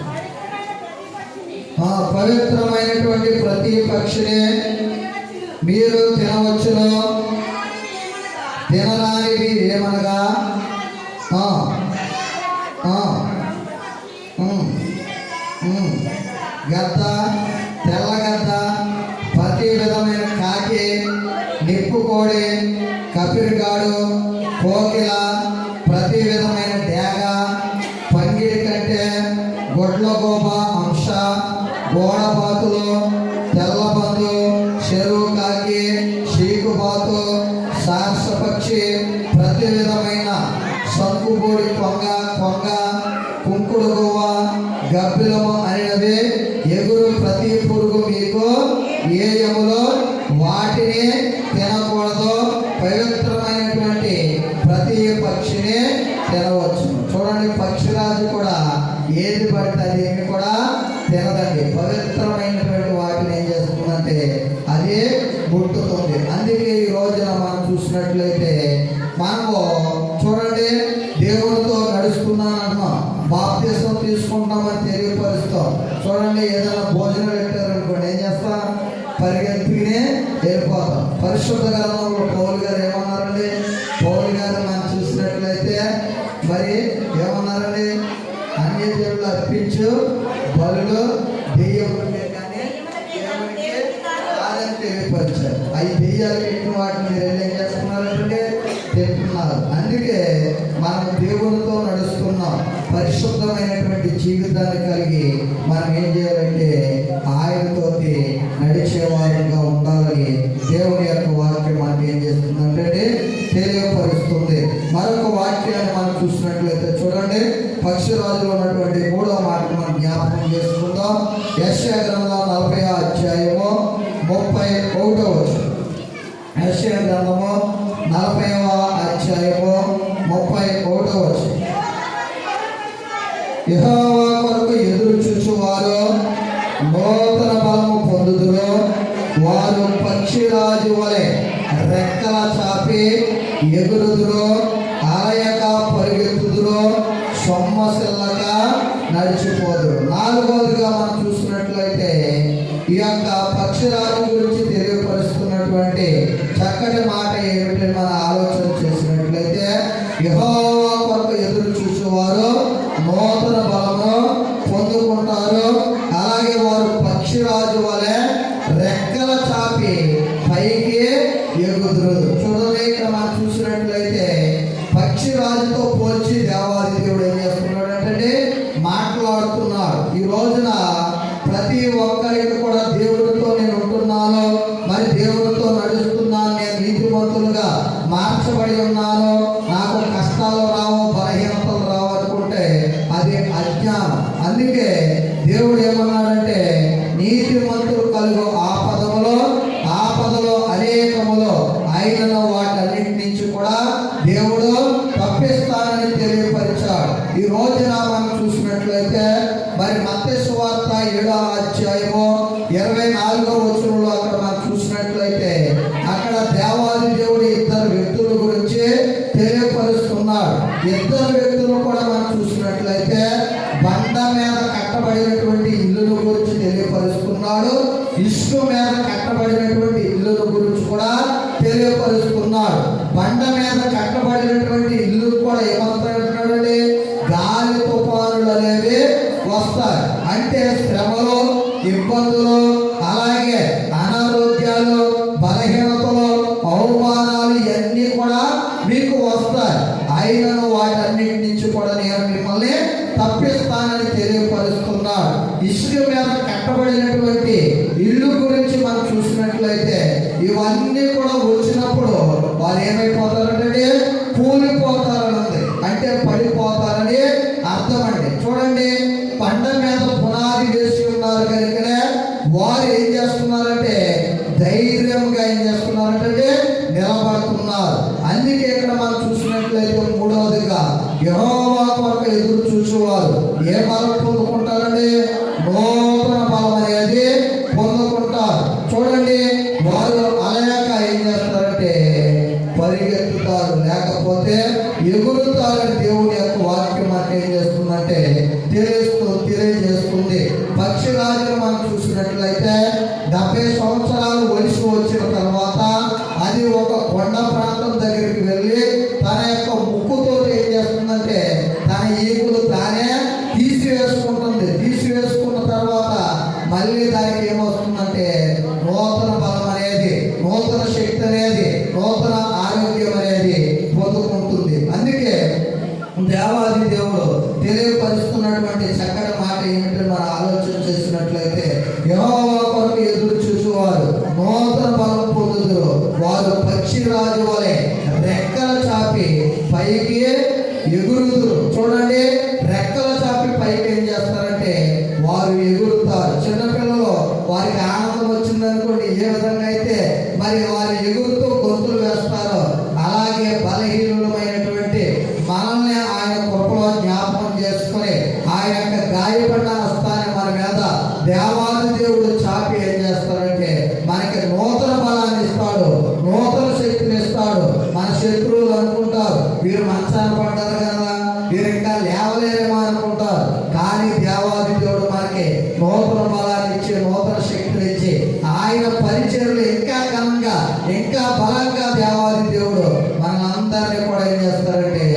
పవిత్రమైనటువంటి ప్రతి పక్షిని మీరు తినవచ్చును. తినరానివి ఏమనగా గద్ద, తెల్లగద్ద, ప్రతి విధమైన కాకి, నిప్పుకోడి, కపిరిగాడు, కోకిల, ప్రతి విధమైన డేగ, పంగిడి కంటే, గొడ్లగోప అంశ, గోడబాతులు, తెల్లబందు, చెరువు కాకి, చీకుబాతు, సార్సపక్షి, ప్రతి విధమైన సంకుబోడి కొంగ, కుంకుడు గువ్వ, గబ్బిలము అయినవి ఎగురు ప్రతి పురుగు మీకు ఏయములో వాటిని తినకూడదు. పవిత్రమైనటువంటి ప్రతి పక్షిని తినవచ్చు. చూడండి, పక్షిరాజు కూడా ఏది పడితే అది ఏమి కూడా తినదండి. పవిత్రమైనటువంటి వాటిని ఏం చేస్తుందంటే అది ముట్టుతుంది. అందుకే ఈ రోజున మనం చూసినట్లయితే మనము చూడండి, దేవుడితో నడుస్తున్నానంటున్నాం, బాప్తిసం తీసుకుంటామని తెలియపరుస్తాం. చూడండి, ఏదైనా భోజనం పెట్టారనుకోండి, ఏం చేస్తాం? పరిగెత్తుకునే వెళ్ళిపోతాం. పరిశుద్ధ గ్రంథంలో పౌలు గారు ఏమన్నారండి? పౌలు గారు మనం చూసినట్లయితే మరి ఏమన్నారండి? అన్ని దేవుళ్ళు అర్పించు బలులు దెయ్యములకే కానీ దేవునికి కాదని తెలియపరిచారు. అవి దెయ్యాలు పెట్టిన వాటిని మీరు ఏం చేస్తున్నారంటే తింటున్నారు. అందుకే మనం దేవుడితో నడుస్తున్నాం. పరిశుద్ధమైనటువంటి జీవితాన్ని కలిగి మనం ఏం చేయాలంటే ఆయనతోటి నడిచేవారుగా ఉండాలని దేవుని యొక్క వాక్యం మనకి ఏం చేస్తుందంటే తెలియపరుస్తుంది. మరొక వాక్యాన్ని మనం చూసినట్లయితే చూడండి, పక్షిరాజులో ఉన్నటువంటి 3వ మాట మనం జ్ఞాపకం చేసుకుందాం. యెషయా గ్రంథం 40వ అధ్యాయము 31వ వచనం. యెషయా గ్రంథము 40వ అధ్యాయము 31వ వచనం. యెహోవా కొరకు ఎదురు చూచువారు నూతన బలము పొందుదురు. వారు పక్షిరాజు వలె రెక్కల చాపి ఎగురుదురు, అలయక పరిగెత్తుదురు, సొమ్మసిల్లక నడిచిపోదురు. 4వదిగా మనం చూసినట్లయితే ఈ యొక్క పక్షిరాజు గురించి తెలియపరుస్తున్నటువంటి చక్కటి మాట ఏమిటని మనం ఆలోచన చేసినట్లయితే, యెహోవా కొరకు ఎదురు చూసేవారు నూతన బలము పొందుకుంటారు. అలాగే వారు పక్షిరాజు వలె రెక్కల చాపి పైకి ఎగుదురు. చూడండి, ఇక్కడ మనం చూసినట్లయితే పక్షిరాజుతో పోల్చి దేవాది దేవుడు ఏం చేస్తున్నాడు అంటే మాట్లాడుతున్నాడు. ఈ రోజున ప్రతి ఒక్కరికి కూడా దేవుడితో నేను ఉంటున్నాను, మరి దేవుడితో నడుస్తున్నాను, నేను నీతిమంతులుగా మార్చబడి ఉన్నాను, నాకు కష్టాలు రావు, బలహీనతలు రావు అనుకుంటే అది అజ్ఞానం. అందుకే దేవుడు ఏమన్నాడంటే నీతిమంతులు కలుగు ఆపదలో అనేకములో అయినను వాటన్నిటి నుంచి కూడా దేవుడు తప్పిస్తానని తెలియపరిచాడు. ఈ రోజున మనం చూసినట్లయితే మరి మత్తయి సువార్త 7వ అధ్యాయము 24వ వచనంలో అక్కడ మనం చూసినట్లయితే అక్కడ దేవాది దేవుడు ఇద్దరు వ్యక్తుల గురించి తెలియపరుస్తున్నాడు. ఇద్దరు వ్యక్తులు కూడా మనం చూసినట్లయితే బండ మీద కట్టబడినటువంటి ఇల్లుల గురించి తెలియపరుస్తున్నాడు, ఇసుక మీద కట్టబడినటువంటి ఇల్లుల గురించి కూడా తెలియపరుస్తున్నాడు. బండ మీద కట్టబడినటువంటి ఇల్లు కూడా ఏమంటున్నాడండి? గాలి తుఫానులు అనేవి వస్తాయి. అంటే శ్రమలు, ఇబ్బందులు, అలాగే అనారోగ్యాలు, బలహీనతలు, అవమానాలు ఇవన్నీ కూడా మీకు వస్తాయి. అయినను వాటన్నిటి నుంచి కూడా నేను మిమ్మల్ని తప్పిస్తానని తెలియపరుస్తున్నాడు. ఇసుక మీద కట్టబడినటువంటి ఇల్లు గురించి మనం చూసినట్లయితే ఇవన్నీ కూడా వచ్చినప్పుడు వారు ఏమైపోతారంటే కూలిపోతారన్నది, అంటే పడిపోతారని అర్థం అండి. చూడండి, పంట మీద పునాది వేసి ఉన్నారు కనుకనే వారు ఏం చేస్తున్నారంటే ధైర్యంగా ఏం చేస్తున్నారంటే నిలబడుతున్నారు. అందుకే ఇక్కడ మనం చూసినట్లయితే 3వదిగా యెహోవా కొరకు ఎదురు చూసేవారు ఏ బలం పొందుకుంటారండి? నూతన బలం అనేది పొందుకుంటారు. చూడండి, వారు అలయాక ఏం చేస్తారంటే పరిగెత్తుతారు, లేకపోతే ఎగురుతారని దేవుని యొక్క వాక్యం మనకి ఏం చేస్తుందంటే తెలియజేస్తుంది. పక్షిరాజును మనం చూసినట్లయితే 70 సంవత్సరాలు వయసు వచ్చిన తర్వాత నూతన శక్తి అనేది, నూతన ఆరోగ్యం అనేది పొందుకుంటుంది. అందుకే దేవాది దేవుడు తెలియపరుస్తున్నటువంటి చక్కటి మాట ఏమిటంటే, మనం ఆలోచన చేసినట్లయితే, యెహోవా కొరకు ఎదురు చూసేవారు నూతన బలం పొందుదురు, వారు పక్షిరాజు వలె రెక్కల చాపి పైకి ఎగురుదురు. చూడండి, రెక్కల చాపి పైకి ఏం చేస్తారంటే వారు ఎగురుతారు. చిన్నపిల్లలు వారికి ఆనందం వచ్చిందనుకోండి, ఏ విధంగా అయితే మరి వారు ఎగురుతూ గొంతులు వేస్తారో, అలాగే బలహీనులమైనటువంటి మనల్ని ఆయన కృపలో జ్ఞాపకం చేసుకుని ఆయన యొక్క గాయపడిన హస్తాన్ని మన మీద దేవాది దేవుడు చాపి ఏం చేస్తారంటే మనకి నూతన బలాన్ని ఇస్తాడు, నూతన శక్తిని ఇస్తాడు. మన శత్రువులు అనుకుంటారు, వీరు మంచాన పడ్డారు కదా, వీరు ఇంకా లేవలేరేమో అనుకుంటారు. కానీ దేవాది దేవుడు మనకి నూతన బలాన్ని ఇచ్చి, నూతన శక్తిని ఇచ్చి, ఆయన పరిచర్లు ఇంకా ఘనంగా, ఇంకా బలంగా దేవాది దేవుడు మనందరినీ కూడా ఏం చేస్తారంటే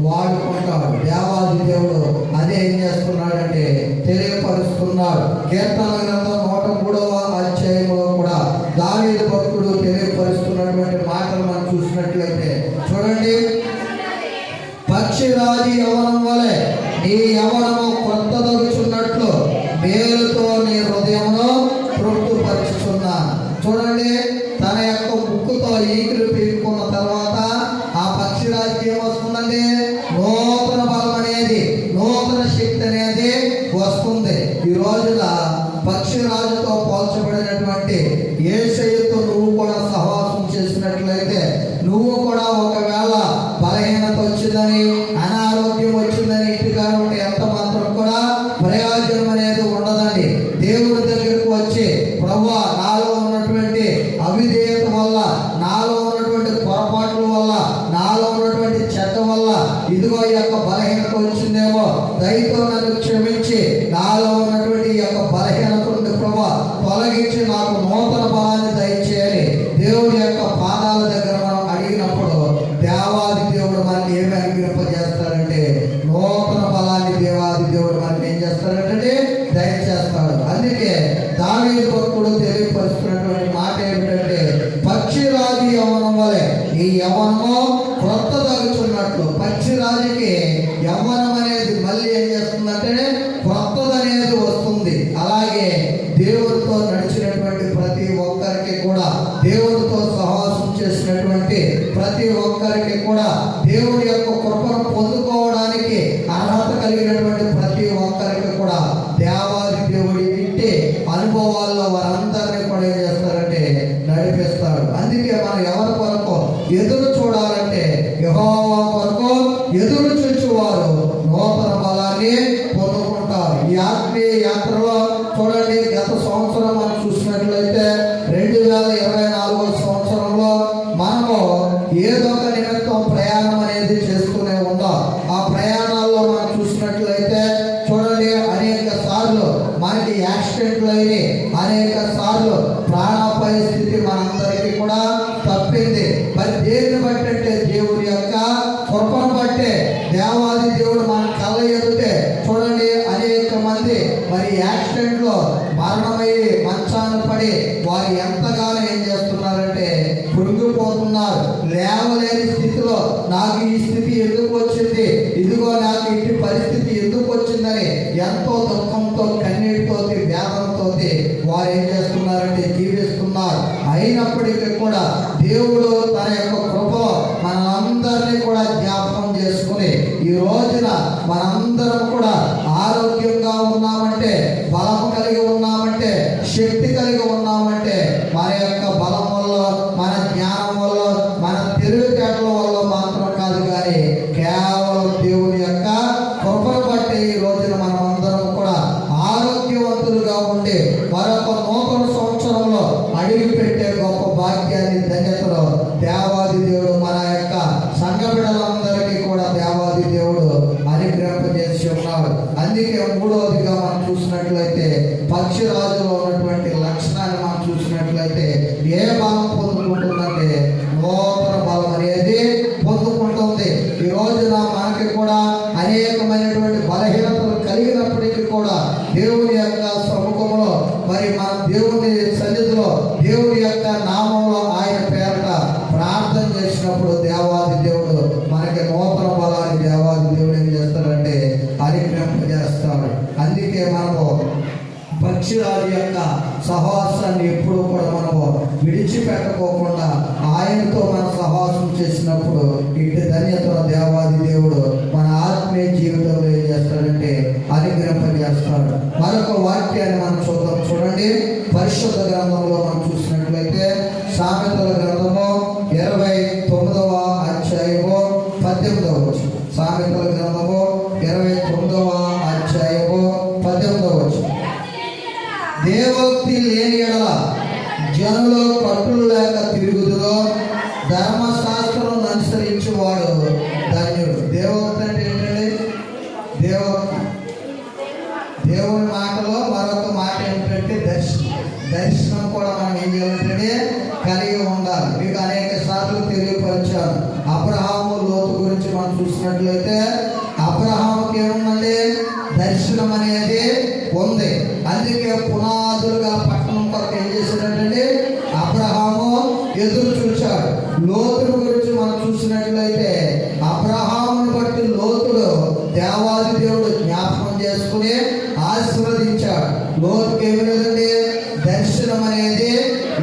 వాడుకుంటాడు. దేవాది దేవుడు అదే ఏం చేస్తున్నాడంటే తెలియపరుస్తున్నాడు. కీర్తన గ్రంథం 103వ అధ్యాయంలో కూడా దావీదు భక్తుడు తెలియపరుస్తున్నటువంటి మాటలు మనం చూసినట్లయితే చూడండి, పక్షిరాజు యవనం వలె నీ యవనము కొత్తదగుచున్నట్లు మేలుతో నీ హృదయమును తృప్తిపరుచుచున్నాను. చూడండి, తన యొక్క ముక్కుతో ఈకిలు పీక్కున్న తర్వాత ఆ పక్షిరాజుకి ఏమొస్తుందండి? నూతన బలం అనేది, నూతన శక్తి అనేది వస్తుంది. ఈ రోజున పక్షిరాజుతో పోల్చబడినటువంటి యేసయ్యతో నువ్వు కూడా సహవాసం చేసినట్లయితే, నువ్వు కూడా ఒకవేళ బలహీనత వచ్చిందని, అనారోగ్యం వచ్చిందని ఇంటిగా ఉంటే ఎంత మాత్రం కూడా ప్రయోజనం అనేది ఉండదండి. దేవుడి దగ్గరకు వచ్చి, ప్రభువా నాలో ఉన్నటువంటి అవిధేయత వల్ల, నాలో ఉన్నటువంటి పొరపాట్ల వల్ల, నాలో ఉన్నటువంటి చెడ్డ వల్ల ఇదిగో ఈ యొక్క బలహీనత వచ్చిందేమో, దయతో నన్ను క్షమించి నాలో ఉన్నటువంటి ఈ యొక్క బలహీనత ఉంది ప్రభువా తొలగించి నాకు నూతన బలాన్ని దయచేయాలి దేవుడి యొక్క పాదాల దగ్గర మనం అడిగినప్పుడు దేవాది దేవుడు మనకి ఏమి అనుగ్రహింపజేస్తాడంటే నూతన బలాన్ని దేవాది దేవుడు మనకి ఏం చేస్తాడంటే దయచేస్తాడు. అందుకే దావీదు భక్తుడు తెలియపరుస్తున్నటువంటి మాట ఏమిటంటే, పక్షిరాజు యవ్వనం వలె ఈ యవ్వనము క్రొత్త తగుచున్నట్లు. పక్షిరాజుకి యవ్వనం అనేది మళ్ళీ ఏం చేస్తుందంటే క్రొత్తదనేది వస్తుంది. అలాగే దేవుడితో నడిచినటువంటి ప్రతి ఒక్కరికి కూడా, దేవుడితో సహవాసం చేసినటువంటి ప్రతి ఒక్కరికి కూడా, దేవుడి యొక్క కృపను పొందుకోవడానికి అర్హత కలిగినటువంటి ప్రతి ఒక్కరికి కూడా దేవాది దేవుడి ఇంటి అనుభవాల్లో వారందరినీ కూడా ఏం చేస్తారంటే నడిపిస్తాడు. అందుకే మనం ఎవరి కొరకు ఎదురు చూడాలంటే యెహోవా కొరకు ఎదురు చూచువారు నూతన బలాన్ని పొందుకుంటారు. ఈ ఆత్మీయ యాత్రలో చూడండి, గత సంవత్సరం మనం చూసినట్లయితే 2024వ సంవత్సరంలో మనము ఏదో ఒక నిమిత్తం ప్రయాణం అనేది చేస్తూనే ఉన్నాం. ఆ ప్రయాణాల్లో మనం చూసినట్లయితే చూడండి, అనేక సార్లు మనకి యాక్సిడెంట్లు అయినాయి, అనేక సార్లు ప్రాణాపాయ స్థితి మనందరికీ కూడా తప్పింది. మరి దేనిని బట్టి అంటే దేవుడి యొక్క కృపను బట్టే, దేవాది దేవుడు మన కళ్ళ ఎదుటే చూడండి అనేక మంది మరి యాక్సిడెంట్ లో మరణమయ్యి మంచాన పడి వారు ఎంతగానో ఏం చేస్తున్నారంటే కృంగిపోతున్నారు. లేవలేని స్థితిలో నాకు ఈ స్థితి ఎందుకు వచ్చింది, ఇదిగో నాకు ఇంటి పరిస్థితి ఎందుకు వచ్చిందని ఎంతో దుఃఖంతో, కన్నీటితో, వేదనతో వారు ఏం చేస్తున్నారంటే జీవిస్తున్నారు. అయినప్పటికీ కూడా దేవుడు తన యొక్క కృపలో మనందరినీ కూడా జ్ఞాపకం చేసుకుని ఈ రోజున మనందరం కూడా ఆరోగ్యంగా ఉన్నామంటే, బలం కలిగి ఉన్నామంటే, శక్తి కలిగి ఉన్నామంటే మన యొక్క బలం వల్ల, మన జ్ఞానం వల్ల, మన తెలివితేటల వల్ల మాత్రం కాదు, కానీ కేవలం దేవుని యొక్క కృపను బట్టి ఈ రోజున మనం అందరం కూడా ఆరోగ్యవంతులుగా ఉండి మరొక నూతన సంవత్సరంలో అడిగి పెట్టే గొప్ప భాగ్యాన్ని, ధన్యతలో దేవాది దేవుడు మన యొక్క సంఘ బిడ్డలందరికీ కూడా దేవాది దేవుడు అనుగ్రహింపజేసి ఉన్నాడు. అందుకే మూడవదిగా మనం చూసినట్లయితే పక్షిరాజులో ఉన్నటువంటి లక్షణాన్ని మనం చూసినట్లయితే ఏ బలం పొందుకుంటుందంటే నూతన బలం అనేది పొందుకుంటుంది. ఈ రోజున మనకి కూడా అనేకమైనటువంటి బలహీనతలు కలిగినప్పటికీ కూడా దేవుని యొక్క సముఖంలో మరి మన దేవుని సన్నిధిలో దేవుని యొక్క నామంలో ఆయన విడిచిపెట్టుకోకుండా ఆయనతో మనం సహవాసం చేసినప్పుడు ఇటు ధన్యతను దేవాది దేవుడు మన ఆత్మీయ జీవితంలో ఏం చేస్తాడంటే అనుగ్రహింపజేస్తాడు. మరొక వాక్యాన్ని మనం చూద్దాం. చూడండి, పరిశుద్ధ గ్రంథంలో మనం చూసినట్లయితే సామెతల గ్రంథము 29వ అధ్యాయము 18వ వచనం. సామెతల గ్రంథము 29వ అధ్యాయము 18వ వచనం. దేవోక్తి లేని యెడల జనులు కట్టులు లేక తిరుగుదురో, ధర్మశాస్త్రం అనుసరించేవాడు ధన్యుడు. దేవోక్తి అంటే ఏంటండి? దేవోక్తి, దేవుని మాటలో మరొక మాట ఏంటంటే దర్శనం. దర్శనం కూడా మనం ఏం చేయాలంటే కలిగి ఉండాలి. మీకు అనేక సార్లు తెలియపరిచాను. అబ్రహాము లోతు గురించి మనం చూసినట్లయితే అబ్రహాముకి ఏముందండి? దర్శనం అనేది ఉంది. అందుకే పునాదులుగా పట్టణం కొరకు ఏం చేశాడంటే అబ్రహాము ఎదురు చూశాడు. లోతుడు గురించి మనం చూసినట్లయితే అబ్రహామును బట్టి లోతుడు దేవాది దేవుడు జ్ఞాపకం చేసుకుని ఆశీర్వదించాడు. లోతుకి ఏమి లేదండి? దర్శనం అనేది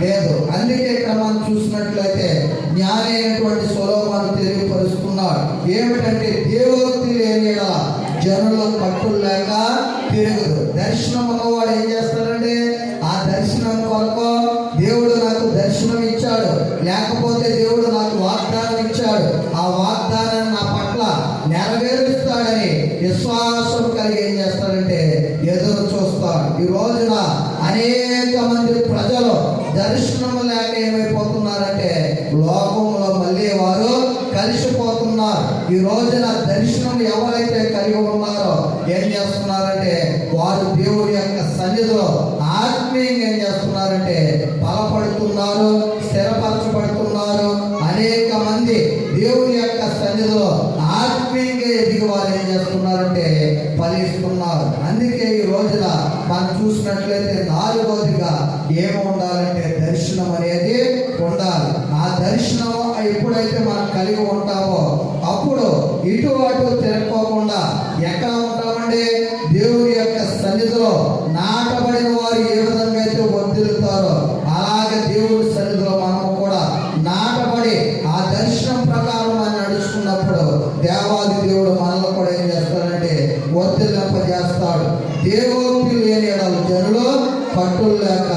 లేదు. అందుకే ఇక్కడ మనం చూసినట్లయితే జ్ఞాని అయినటువంటి సొలొమోను తెలియపరుస్తున్నాడు. ఏమిటంటే దేవోక్తి లేని యెడల జనులు కట్టులు లేక తిరుగుదు. దర్శనం ఉన్నవాడు ఏం చేస్తాడండి? ఆ దర్శనం కొరకు దేవుడు నాకు దర్శనం ఇచ్చాడు, లేకపోతే దేవుడు నాకు వాగ్దానం ఇచ్చాడు, ఆ వాగ్దానాన్ని నా పట్ల నెరవేరుస్తాడని విశ్వాసం కలిగి ఏం చేస్తాడంటే ఎదురు చూస్తాడు. ఈ రోజున అనేక మంది ప్రజలు దర్శనం లేక ఏమైపోతున్నారంటే లోకంలో మళ్ళీ వారు కలిసిపోతున్నారు. ఈ రోజున దర్శనం ఎవరైతే కలిగి ఉన్నారో ఏం చేస్తున్నారంటే వారు దేవుడి యొక్క సన్నిధిలో ఆత్మీయంగా ఏం చేస్తున్నారంటే బలపడుతున్నారు, స్థిరపరచబడుతున్నారు. అనేక మంది దేవుడి యొక్క సన్నిధిలో ఆత్మీయంగా ఎదిగి వారు ఏం చేస్తున్నారంటే ఫలిస్తున్నారు. అందుకే ఈ రోజున మనం చూసినట్లయితే నాలుగోదిగా ఏమి ఉండాలంటే దర్శనం అనేది ఉండాలి. ఆ దర్శనం ఎప్పుడైతే మనం కలిగి ఉంటామో అప్పుడు ఇటు అటు తిరగకోకుండా ఎక్కడ ఉంటామండి? దేవుడి యొక్క సన్నిధిలో నాటబడిన వారు ఏ విధంగా అయితే వర్ధిల్లుతారో అలాగే దేవుడి సన్నిధిలో మనము కూడా నాటబడి ఆ దర్శనం ప్రకారం మనం నడుచుకున్నప్పుడు దేవాది దేవుడు మనలో కూడా ఏం చేస్తాడంటే వర్ధిల్లింపజేస్తాడు. దేవోక్తి లేని యెడల జనులు కట్టులు లేక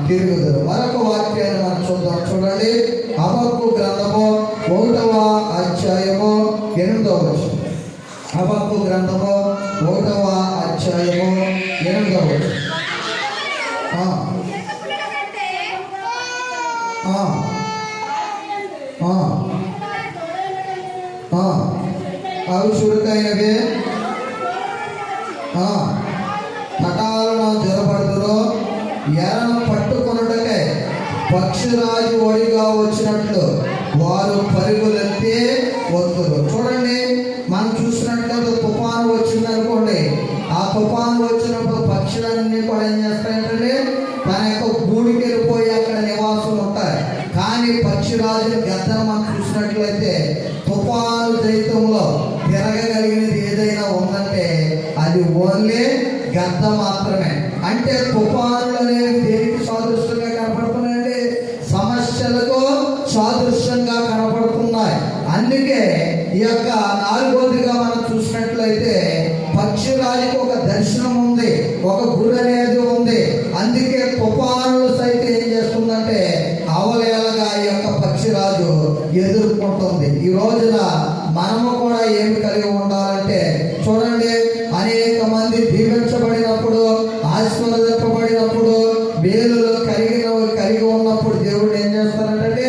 తిరుగుదురు. మరొక వాక్యాన్ని మనం చూద్దాం. చూడండి, హబక్కూ గ్రంథము 1వ అధ్యాయము 8వ వచనం. హబక్కూ గ్రంథము 1వ అధ్యాయము 8వ వచనం. అవి చురుకైనవే, పటాలను జొరబడుదురో, ఎరను పట్టుకొనుటకై పక్షిరాజు ఒడిగా వచ్చినట్లు వారు పరుగులెత్తి వస్తురు. చూడండి, మనం చూసినట్లయితే తుఫాను వచ్చిందనుకోండి, ఆ తుఫాను వచ్చినప్పుడు పక్షులన్నీ కూడా ఏం చేస్తాయంటే తన యొక్క గూడికి వెళ్ళిపోయి అక్కడ నివాసం ఉంటాయి. కానీ పక్షిరాజుల గద్దను మనం చూసినట్లయితే తుఫాను జైతంలో తిరగగలిగినది ఏదైనా ఉందంటే అది ఓన్లీ గద్ద మాత్రమే. అంటే తుఫానులు అనేవి దేనికి సాదృశ్యంగా కనపడుతున్నాయండి? సమస్యలకు సాదృశ్యంగా కనపడుతున్నాయి. అందుకే ఈ యొక్క నాలుగోదిగా మనం చూసినట్లయితే పక్షిరాజుకి ఒక దర్శనం ఉంది, ఒక గురి అనేది ఉంది. అందుకే తుఫానులు సైతం ఏం చేస్తుందంటే అవలేలగా ఈ యొక్క పక్షిరాజు ఎదుర్కొంటుంది. ఈ రోజున మనము కూడా ఏమి కలిగి ఉండాలంటే చూడండి, అనేక మంది దీవించబడినప్పుడు, ఆశీర్వదింపబడినప్పుడు, వేలులో కలిగి ఉన్నప్పుడు దేవుడు ఏం చేస్తారంటే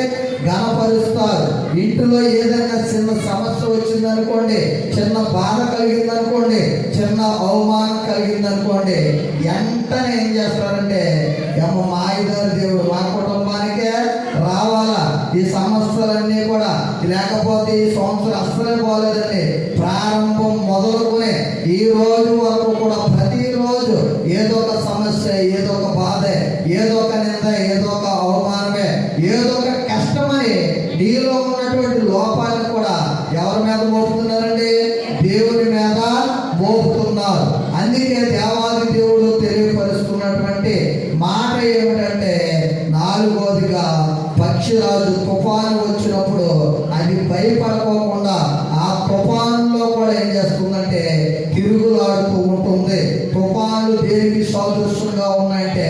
ఘనపరుస్తారు. ఇంటిలో ఏదైనా చిన్న సమస్య వచ్చిందనుకోండి, చిన్న బాధ కలిగిందనుకోండి, చిన్న అవమానం కలిగిందనుకోండి, వెంటనే ఏం చేస్తారంటే మా ఇద్దరు దేవుడు మా కుటుంబానికే రావాలా, ఈ సమస్యలన్నీ కూడా, లేకపోతే ఈ సంవత్సరం అస్సలే పోలేదండి, ప్రారంభం మొదలుకునే ఈ రోజు వరకు కూడా ప్రతిరోజు ఏదో ఒక సమస్య, ఏదో ఒక బాధ, ఏదో ఒక నింద, ఏదో ఒక అవమానమే, ఏదో ఒక కష్టమని నీలో ఉన్నటువంటి లోపాలను కూడా ఎవరి మీద మోపుతున్నారండి? దేవుని మీద మోపుతున్నారు. అందుకే దేవాది దేవుడు తెలియపరుస్తున్నటువంటి మాట ఏమిటంటే నాలుగోదిగా పక్షిరాజు తుఫాను వచ్చినప్పుడు అది భయపడుకోకుండా ఆ తుఫానులో కూడా ఏం చేస్తుందంటే తిరుగులాడుతూ ఉంటుంది. తుఫాన్లు దేనికి సాదృశ్యంగా ఉన్నాయంటే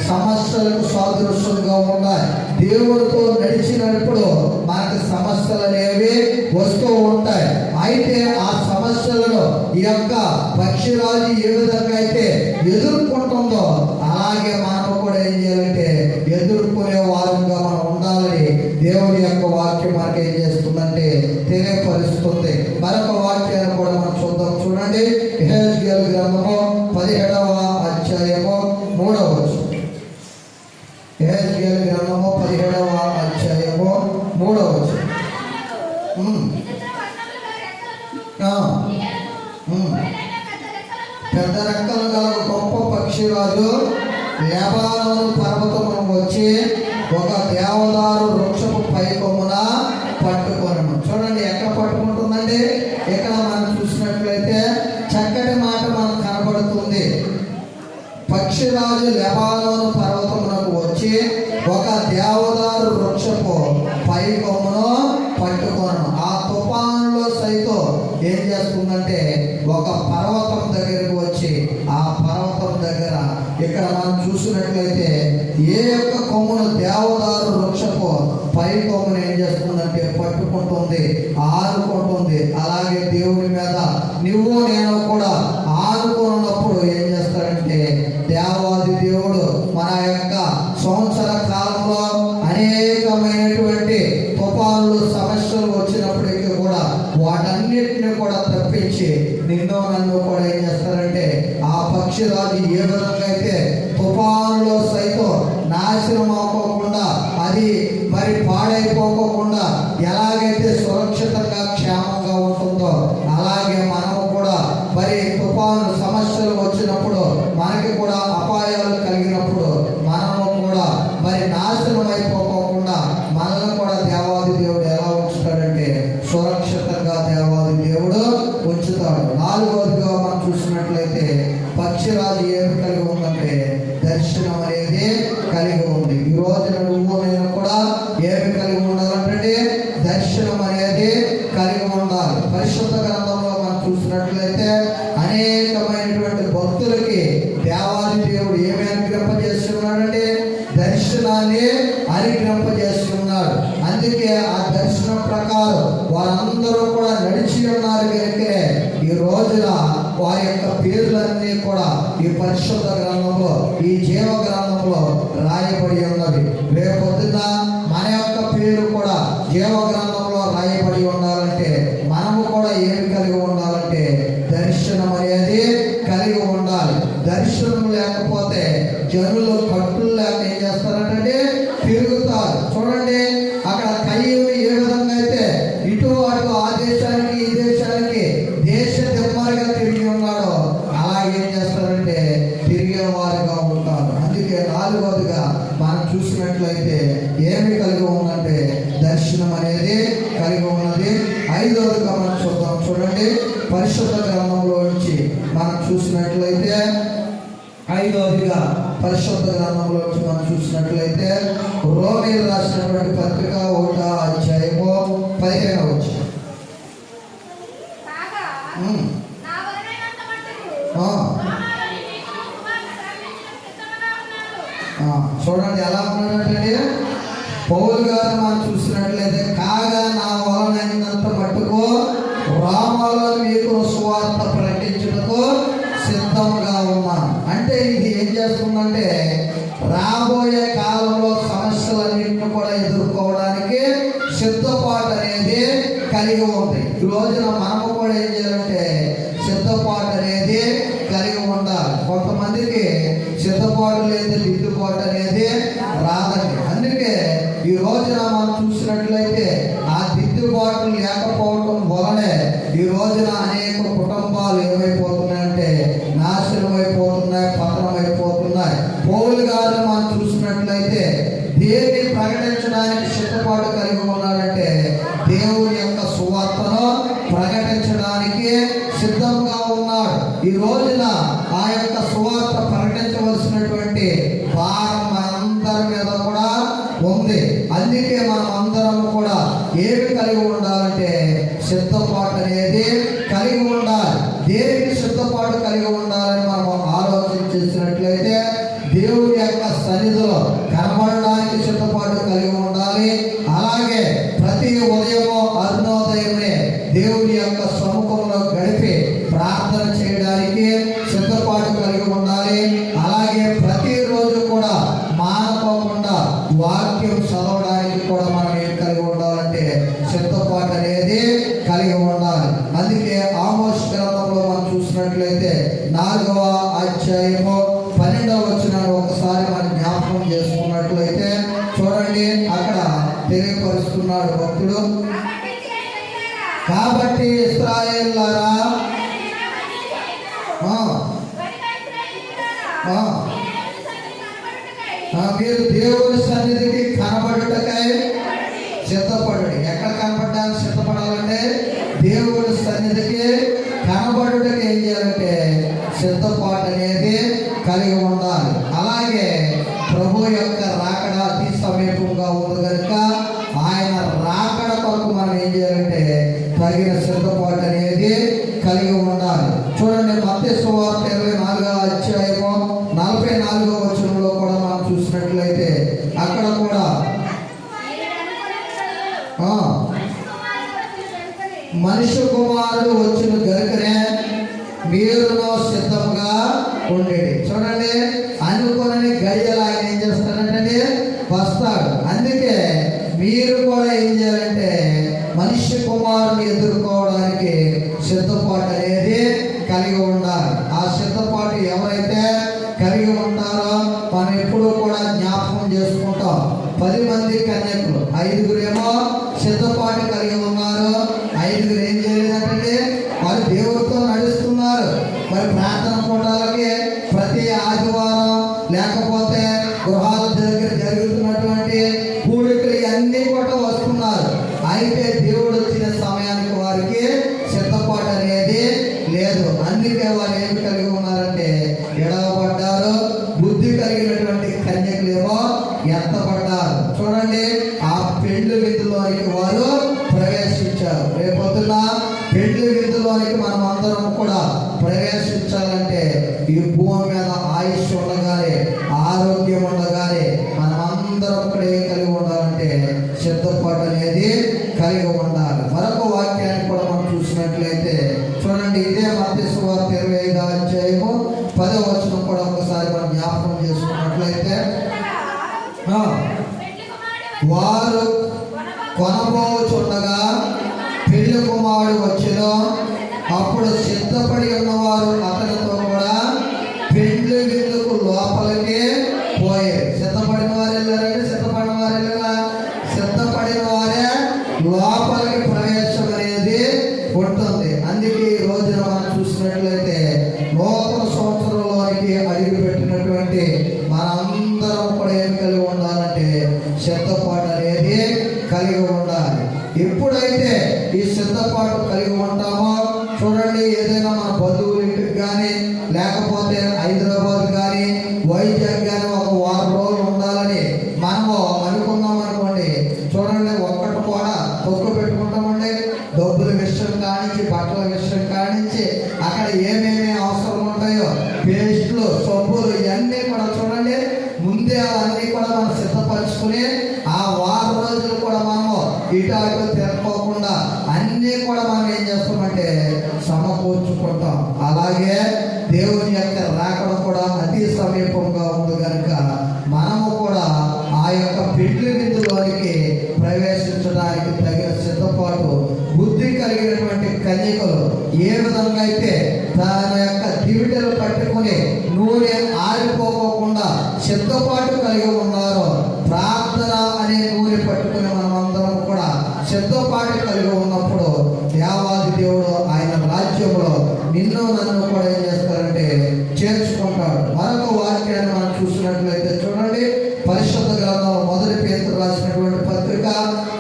సమస్యలకు సాదృశ్యంగా ఉన్నాయి. దేవుడితో నడిచినప్పుడు మనకు సమస్యలు అనేవి వస్తూ ఉంటాయి. అయితే ఆ సమస్యలను ఈ యొక్క పక్షిరాజు ఏ విధంగా అయితే ఎదుర్కొంటుందో అలాగే మనం కూడా ఏం చేయాలంటే ఎదుర్కొనే వారంగా మనం ఉండాలని దేవుడి యొక్క వాక్యం మనకి ఏం చేస్తుందంటే తెలియపరుస్తుంది. మరొక వాక్యాన్ని కూడా మనం చూద్దాం. చూడండి, యెహెజ్కేలు గ్రంథము 17వ అధ్యాయము 3వ వచనం. యెహెజ్కేలు గ్రంథము 17వ అధ్యాయము 3వ వచనం. పెద్ద రెక్కలు గల గొప్ప పక్షిరాజు లెబానోను పర్వతమును వచ్చి ఒక దేవదారు వృక్షపు పైకొమ్మున పట్టుకొనను. చూడండి, ఎక్కడ పట్టుకుంటుందండి? ఇక్కడ మనం చూసినట్లయితే చక్కటి మాట మనకు కనబడుతుంది. పక్షిరాజు లెబానోను పర్వతమునకు వచ్చి ఒక దేవదారు వృక్షపు పైకొమ్మును పట్టుకొనను. ఆ తుఫానులో సైతం ఏం చేస్తుందంటే ఒక పర్వతం దగ్గరకు వచ్చి ఆ పర్వతం దగ్గర ఇక్కడ మనం చూసినట్లయితే ఏ యొక్క కొమ్మును దేవదారు వృక్షపు పై కొమ్మును ఏం చేస్తుందంటే పట్టుకుంటుంది, ఆనుకుంటుంది. అలాగే దేవుడి మీద నువ్వు నేను కూడా ఆనుకున్నప్పుడు ఏం చేస్తాడంటే దేవాది దేవుడు మన యొక్క సంవత్సర కాలంలో అనేకమైనటువంటి తుఫానులు సమస్యలు వచ్చినప్పటికీ కూడా వాటన్నిటిని కూడా తప్పించి నిన్ను నన్ను కూడా ఏం చేస్తారంటే ఆ పక్షిరాజు ఏ విధంగా అయితే తుఫానులో సైతం నాశనం అవ్వకుండా అది మరి పాడైపోకుండా ఎలాగైతే సురక్షితంగా క్షేమంగా ఉంటుందో అలాగే మనము కూడా మరి తుఫాను సమస్యలు వచ్చినప్పుడు మనకి కూడా అపాయాలు కలిగినప్పుడు మనము కూడా మరి నాశనం అయిపోకుండా మనల్ని కూడా దేవాది దేవుడు ఎలా ఉంచుతాడంటే సురక్షితంగా దేవాది దేవుడు ఉంచుతాడు. 4వదిగా మనం చూసినట్లయితే పక్షిరాజు ఏమి కలిగి ఉందంటే దర్శనం అనేది కలిగి ఉంది. ఈ రోజున నువ్వు నేను కూడా ఏమి కలిగి ఉండాలంటే దర్శనం అనేది కలిగి ఉండాలి. పరిశుద్ధ గ్రంథంలో మనం చూసినట్లయితే అనేకమైనటువంటి భక్తులకి దేవాది దేవుడు ఏమి అనుగ్రహింపజేస్తున్నాడంటే దర్శనాన్ని అనుగ్రహింపజేస్తున్నాడు. అందుకే ఆ దర్శనం ప్రకారం వారందరూ కూడా నడిచి ఉన్నారు కనుకే ఈ రోజున వారి యొక్క పేర్లన్నీ కూడా ఈ పరిశుద్ధ గ్రంథంలో ఈ జీవ గ్రంథంలో రాయబడి ఉన్నది. రేపొద్దున మన యొక్క పేరు కూడా జీవ గ్రంథంలో రాయబడి ఉండాలంటే మనము కూడా ఏమి కలిగి ఉండాలంటే దర్శనం అనేది కలిగి ఉండాలి. దర్శనం లేకపోతే జనులు కట్టులు లేక ఏం చేస్తారంటే తిరుగుతారు. చూడండి, అక్కడ కయ్యూరు ఏ విధంగా అయితే ఇటు అటు ఆ దేశానికి ఈ దేశానికి దేశ దిమ్మలుగా తిరిగి ఉన్నాడో అలాగే ఏం చేస్తారంటే తిరిగే వారుగా ఉంటారు. అందుకే 4వదిగా మనం చూసినట్లయితే ఏమి కలిగి ఉందంటే దర్శనం అనేది కలిగి ఉన్నది. 5వదిగా మనం చూద్దాం. చూడండి, పరిశుద్ధ గ్రంథంలో నుంచి మనం చూసినట్లయితే 5వదిగా పరిశుద్ధ గ్రంథంలో నుంచి మనం చూసినట్లయితే రోమీయులు రాసినటువంటి పత్రిక 1వ అధ్యాయము 15వ వచనం. చూడండి ఎలా ఉన్నాడంటే పౌలు గారు మనం చూసినట్లయితే కాగా నా వలనైనంత మట్టుకు రోమాలో మీకు సువార్త ప్రకటించుటకు సిద్ధంగా ఉన్నాను. అంటే ఇది ఏం చేస్తుందంటే రాబోయే కాలంలో సమస్యలన్నింటినీ కూడా ఎదుర్కోవడానికి సిద్ధపాటు అనేది కలిగి ఉంది. ఈ రోజున మనము కూడా ఏం చేయాలంటే సిద్ధపాటు అనేది కలిగి ఉండాలి. కొంతమందికి సిద్ధపాటు లేదు, దిద్దుబాటు అనేది రాదండి. అందుకే ఈ రోజున మనం చూసినట్లయితే ఆ దిద్దుబాటు లేకపోవడం వలనే ఈ రోజున అనేక కుటుంబాలు ఏమైపోతున్నాయంటే నాశనం అయిపోతున్నాయి, పతనం అయిపోతున్నాయి. పౌలు గారు మనం చూసినట్లయితే దేన్ని ప్రకటించడానికి సిద్ధపాటు కలిగి ఉన్నాడంటే దేవుని యొక్క సువార్తను ప్రకటించడానికి సిద్ధంగా ఉన్నాడు. ఈ రోజున ఆ యొక్క సువార్త ప్రకటించవలసినటువంటి భారం మనందరి మీద కూడా ఉంది. అందుకే మనం అందరం కూడా ఏమి కలిగి ఉండాలంటే సిద్ధపాటు అనేది కలిగి ఉండాలి. దేనికి సిద్ధపాటు కలిగి ఉండాలని మనం ఆలోచన చేసినట్లయితే దేవుని యొక్క సన్నిధిలో కనబడడానికి సిద్ధపాటు కలిగి ఉండాలి. అలాగే ప్రతి ఉదయము అరుణోదయమే దేవుని యొక్క సముఖంలో గడిపి ప్రార్థన చేయడానికి సిద్ధపాటు కలిగి ఉండాలి. అలాగే ప్రతిరోజు కూడా మానకుండా వాక్యం చదవడానికి కూడా మనం ఏం కలిగి ఉండాలంటే సిద్ధపాటు అనేది కలిగి ఉండాలి. అందుకే ఆమోస్ గ్రంథంలో మనం చూసినట్లయితే 4వ అధ్యాయము 12వ వచనాన్ని ఒకసారి మనం జ్ఞాపకం చేసుకున్నట్లయితే చూడండి, అక్కడ తెలియపరుస్తున్నాడు భక్తుడు. కాబట్టి ఇశ్రాయేలులారా, మీరు దేవుని సన్నిధికి కనబడుటకై సిద్ధపడండి. ఎక్కడ కనబడడానికి సిద్ధపడాలంటే దేవుని సన్నిధికి కనబడుటకి ఏం చేయాలంటే సిద్ధపాటు అనేది కలిగి ఉండాలి. అలాగే ప్రభు యొక్క రాకడ అతి సమీపంగా ఉంది కనుక ఆయన రాకడ కొరకు మనం ఏం చేయాలంటే తగిన సిద్ధపాటు అనేది కలిగి ఉండాలి. చూడండి, మత్తయి సువార్త 24వ అధ్యాయము 44వ వచనంలో కూడా మనం చూసినట్లయితే అక్కడ కూడా మనిషి కుమారుడు వచ్చిన గనుకనే మీరులో సిద్ధంగా ఉండేది. చూడండి, అనుకోని గడియలు ఆయన ఏం చేస్తారంటే వస్తాడు. అందుకే మీరు కూడా ఏం చేయాలంటే మనిషి కుమారుని ఎదుర్కోవడానికి సిద్ధపాటు అనేది కలిగి ఉండాలి. ఆ సిద్ధపాటు ఎవరైతే కలిగి ఉంటారో మనం ఎప్పుడూ కూడా జ్ఞాపకం చేసుకుంటాం. 10 మంది కన్యకులు, 5గురేమో సిద్ధపాటు కలిగి ఉన్నారు. 5గురు ఏం చేయలేదంటే వారు దేవుడితో నడుస్తున్నారు. మరి ప్రార్థన కూటాలకి ప్రతి ఆదివారం లేకపోతే గృహాల దగ్గర జరుగుతున్నటువంటి కూడికలు అన్నీ కూడా వస్తున్నారు. అయితే దేవుడు వచ్చిన సమయానికి వారికి సిద్ధపాటు అనేది లేదు. అందుకే వారు ఏమి కలిగి ఉన్నారంటే ఎడవబడ్డారు. బుద్ధి కలిగినటువంటి కన్యకులేమో ఎత్తబడ్డారు. చూడండి, ఆ పెళ్లి విందులోనికి వారు ప్రవేశించారు. రేపొద్దున పెళ్లి విందులోనికి మనం అందరం కూడా ప్రవేశించాలంటే ఈ భూమి మీద ఆయుష్ ఉండగానే, ఆరోగ్యం ఉండగానే మనం అందరం కూడా ఏం కలిగి ఉండాలంటే సిద్ధపాటు అనేది కలిగి ఉండాలి. మరొక వాక్యాన్ని కూడా మనం చూసినట్లయితే చూడండి, ఇదే మత్తయి సువార్త 25వ అధ్యాయము 10వ వచనం కూడా ఒకసారి మనం జ్ఞాపకం చేసుకున్నట్లయితే వారు కొనబోచుండగా పెళ్లి కుమారుడు వచ్చెను. అప్పుడు సిద్ధపడి ఉన్నవారు అతనితో కూడా పెళ్లి విందుకు లోపలికి పోయారు. సిద్ధపడిన వారు వెళ్ళారంటే సిద్ధపడిన వారు వెళ్ళారా? సిద్ధపడిన వారే లోపలికి ప్రవేశం అనేది ఉంటుంది. అందుకే ఈ రోజున మనం చూసినట్లయితే నూతన సంవత్సరంలోనికి అడుగు పెట్టినటువంటి మనందరం కూడా ఏం కలిగి ఉండాలంటే సిద్ధపాటు అనేది కలిగి ఉండాలి. ఎప్పుడైతే ఈ సిద్ధపాటు కలిగి ఉంటామో చూడండి, ఏదైనా మన బంధువుల ఇంటికి కానీ లేకపోతే హైదరాబాద్ కానీ వైజాగ్ కానీ ఒక వారం రోజులు ఉండాలని మనము అనుకున్నాం అనుకోండి. చూడండి, ఒక్కటి కూడా తొక్కు పెట్టుకుంటామండి. డబ్బుల విషయం కానించి, బట్టల విషయం కానించి, అక్కడ ఏమేమి అవసరం ఉంటాయో పేస్ట్లు, సబ్బులు ఇవన్నీ కూడా చూడండి ముందే అవన్నీ కూడా మనం సిద్ధపరచుకుని ఆ వారం రోజులు కూడా మనము ఇటు అటు తిరగకుండా అన్నీ కూడా మనం ఏం చేస్తామంటే సమకూర్చుకుంటాం. అలాగే దేవుని యొక్క రాకడ కూడా అతి సమీపంగా ఉంది కనుక మనము కూడా ఆ యొక్క పెళ్లి విందులోనికి ప్రవేశించడానికి తగిన సిద్ధపాటు బుద్ధి కలిగినటువంటి కన్యకలు ఏ విధంగా అయితే తన యొక్క దివిటలు పట్టుకుని నూనె ఆరిపోకుండా సిద్ధపాటు కలిగి ఉన్నారో, ప్రార్థన అనే నూనె పట్టుకుని మనమందరం కూడా సిద్ధపాటు కలిగి ఉన్నప్పుడు దేవాది దేవుడు ఆయన రాజ్యంలో నిన్ను నన్ను కూడా ఏం చేస్తారంటే చేర్చుకుంటాడు. మరొక వాక్యాన్ని మనం చూసినట్లయితే చూడండి, పరిశుద్ధ గ్రంథంలో 1 పేతురు రాసినటువంటి పత్రిక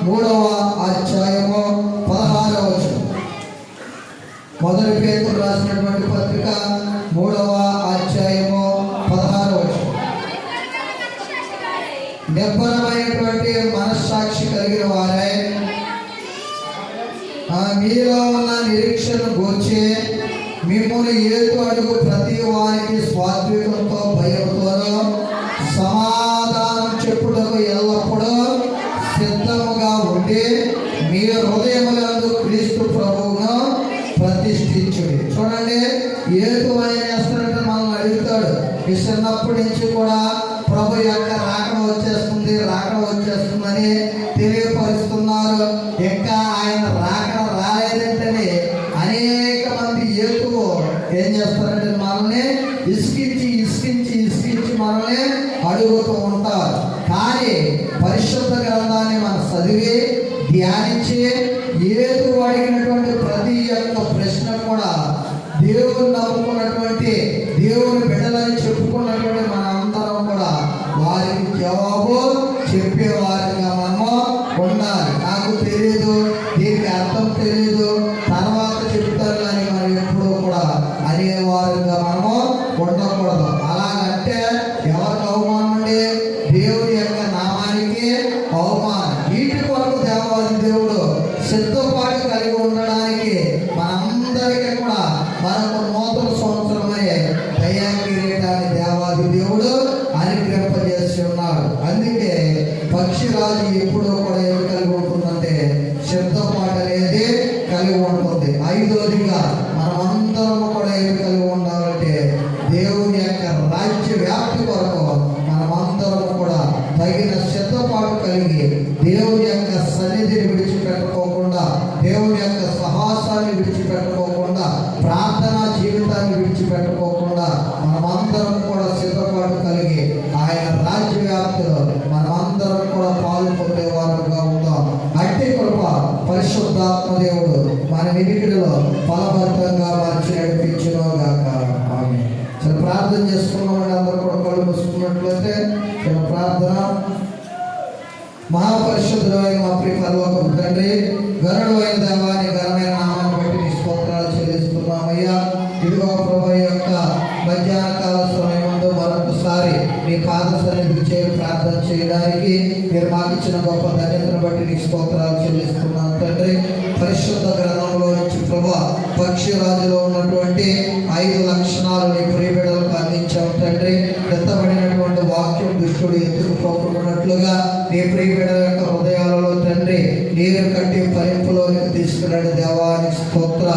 3వ అధ్యాయము 16వ వచనం. 1 పేతురు రాసినటువంటి పత్రిక 3వ అధ్యాయము 16వ వచనం. నిబ్బరమైనటువంటి మనస్సాక్షి కలిగిన వారై మీలో ఉన్న నిరీక్షణ గూర్చి మిమ్మల్ని ఏటు అడుగు ప్రతి వారికి స్వాత్వికంతో భయంతోనూ సమాధానం చెప్పుటకు ఎల్లప్పుడూ సిద్ధముగా ఉండి మీ హృదయములందు క్రీస్తు ప్రభువును ప్రతిష్ఠించుడి. చూడండి, ఏటు ఆయన చేస్తారంటే మనల్ని అడుగుతాడు. ఈ చిన్నప్పటి నుంచి కూడా ప్రభు యొక్క రాకడ వచ్చేస్తుందని తెలియపరుస్తున్నారు. ఇంకా ఆయన రాకడ రాలేదంటేనే అనేక మంది ఏతువు ఏం చేస్తారంటే మనల్ని ఇసుకించి మనల్ని అడుగుతూ ఉంటారు. కానీ పరిశుద్ధ గ్రంథాన్ని మనం చదివి ధ్యానించి ఏదు అడిగినటువంటి ప్రతి ఒక్క ప్రశ్న కూడా దేవుని నమ్ముకున్నటువంటి దేవుని బిడ్డలని చెప్పుకున్నటువంటి మన అందరం కూడా వారికి జవాబు చెప్పేవారిగా మనము ఉండాలి. నాకు తెలియదు, దీనికి అర్థం తెలియదు, తర్వాత చెప్తారు అని మనం ఎప్పుడూ కూడా అనేవారిగా మనము ఉండకూడదు. అలాగంటే ఎవరికి అవమానం అండి? దేవుడి యొక్క నామానికి అవమానం. వీటి కొరకు దేవాది దేవుడు సిద్ధపాటు కలిగి ఉండడానికి మనందరికీ కూడా మనకు నూతన సంవత్సరమై దయా కిరీటాన్ని దేవాది దేవుడు అనుగ్రహింపజేసి ఉన్నాడు. అందుకే పక్షిరాజు ఎప్పుడూ కూడా ఏమి కలిగి ఉంటుందంటే సిద్ధపాటు అనేది కలిగి ఉంటుంది. ఐదోదిగా మనమందరం కూడా ఏమి కలిగి ఉండాలంటే దేవుని యొక్క రాజ్య వ్యాప్తి కొరకు మనమందరం కూడా తగిన సిద్ధపాటు కలిగి దేవుని యొక్క సన్నిధిని విడిచిపెట్టుకోకుండా, దేవుని యొక్క సహాసాన్ని విడిచిపెట్టుకోకుండా, ప్రార్థనా జీవితాన్ని విడిచిపెట్టుకోకుండా మనమందరం కూడా సిద్ధపాటు కలిగి ఆయన రాజ్య వ్యాప్తిలో మనమందరం కూడా పాలు పొందేవారుగా ఉందాం. అట్టి కృప పరిశుద్ధాత్మ దేవుడు మన వినికిడిలో ఫలభరితంగా మార్చి నడిపించుగాక. ఆమేన్. సరే, ప్రార్థన చేసుకున్నామని అందరూ కూడా కళ్ళు మూసుకున్నట్లయితే చిన్న ప్రార్థన. మహాపరిశుద్ధుడైన మా ప్రియ పరలోకపు తండ్రి, గరుడు అయిన దేవాన్ని ఘనమైన నామాన్ని బట్టి నీ స్తోత్రాలు చెల్లిస్తున్నామయ్యా. ఇదిగో ప్రభు యొక్క మధ్యాహ్న కాల సమయమందు మరొకసారి నీ పాద సన్నిధికి చేరి ప్రార్థన చేయడానికి మీరు మాకు ఇచ్చిన గొప్ప ధన్యతను బట్టి నీ స్తోత్రాలు చెల్లిస్తున్నాను తండ్రి. పరిశుద్ధ గ్రంథంలో నుంచి ప్రభు పక్షిరాజులో ఉన్నటువంటి 5 లక్షణాలు నీ ప్రియబిడ్డలకు అందించావు తండ్రి. ఎత్తబడినటువంటి వాక్యం దుష్టుడు ఎత్తుకుపోకున్నట్లుగా నీ ప్రియబిడ్డల యొక్క హృదయాలలో తండ్రి నీరు కట్టి ఫలింపులోనికి తీసుకురండి దేవానికి స్తోత్ర.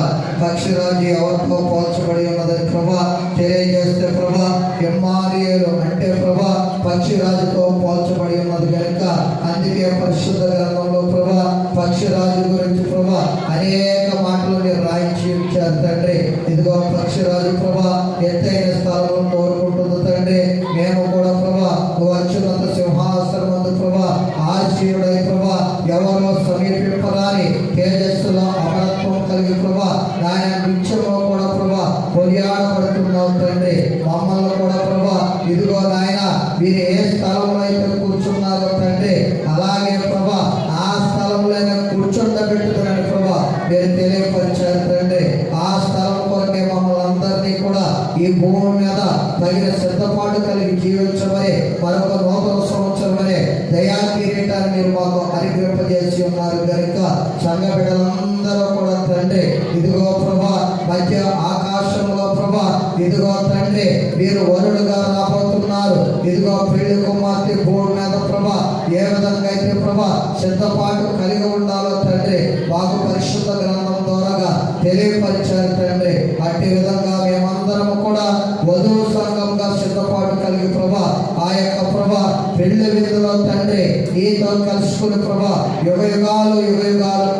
పక్షిరాజు ఎవరితో పోల్చబడి ఉన్నదని ప్రభా తెలియజేస్తే ప్రభా ఎమ్మానియేలు అంటే ప్రభా పక్షిరాజుతో పోల్చబడి ఉన్నది కనుక అందుకే పరిశుద్ధ గ్రంథంలో ప్రభా పక్షిరాజు గురించి ప్రభా అనేక మాటలు మీరు రాయించి ఇచ్చారు తండ్రి. ఇదిగో పక్షిరాజు ప్రభా ఎత్తైన స్థలం కోరుకుంటుంది తండ్రి. మేము కూడా ప్రభా అత్యున్నత సింహాసనం ముందు ప్రభా ఆశీయుడై ప్రభా ఎవరో సమీపింపరాని తేజస్సులో అమరత్వం కలిగి ప్రభా ఆయన నిత్యంలో కూడా ప్రభా కొనియాడబడుతున్నావు తండ్రి. మమ్మల్ని కూడా ప్రభా ఇదిగో నాయన మీరు ఏ స్థలంలో అయితే కూర్చున్నారో తండ్రి అలాగే ప్రభా ఆ స్థలంలో కూర్చుండబెట్టుకున్నాడు ప్రభా మీరు తెలియపరిచారు తండ్రి. ఆ స్థలం కొరకే మమ్మల్ని అందరినీ కూడా ఈ భూమి మీద తగిన సిద్ధపాటు కలిగి జీవించమని మరొక నూతన సంవత్సరమని దయా కిరీటాన్ని మీరు మాకు అనుగ్రహింపజేసి ఉన్నారు కనుక సంఘ బిడ్డలందరూ కూడా తండ్రి ఇదిగో ప్రభా మధ్య ఆకాశంలో ప్రభా ఇదిగో తండ్రి మీరు వరుడుగా రాబోతున్నారు. ఇదిగో పెళ్లి కుమార్తె భూమి మీద ప్రభా ఏ విధంగా అయితే ప్రభా సిద్ధపాటు కలిగి ఉండాలో తండ్రి మాకు పరిశుద్ధ గ్రంథం ద్వారాగా తెలియపరిచారు తండ్రి. అట్టి విధంగా మేమందరము కూడా వధువు సంఘంగా సిద్ధపాటు కలిగి ప్రభా ఆ యొక్క ప్రభా పెళ్లి విధులో తండ్రి నీతో కలుసుకుని ప్రభా యుగ యుగాలు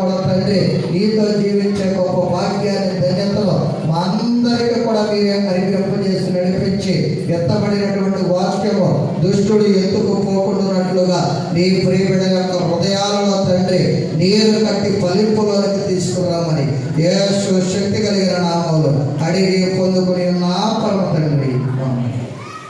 కూడా తండ్రి నీతో జీవించే గొప్ప భాగ్యాన్ని ధన్యతలు మా అందరికీ కూడా మీరే అనుగ్రహింపజేసి నడిపించి ఎత్తబడినటువంటి వాక్యము దుష్టుడు ఎత్తుకుపోకుండానట్లుగా నీ ప్రియబిడ్డ యొక్క హృదయాలలో తండ్రి నీరు కట్టి ఫలింపులోనికి తీసుకురామని యేసు శక్తి కలిగిన నామములో అడిగి పొందుకుని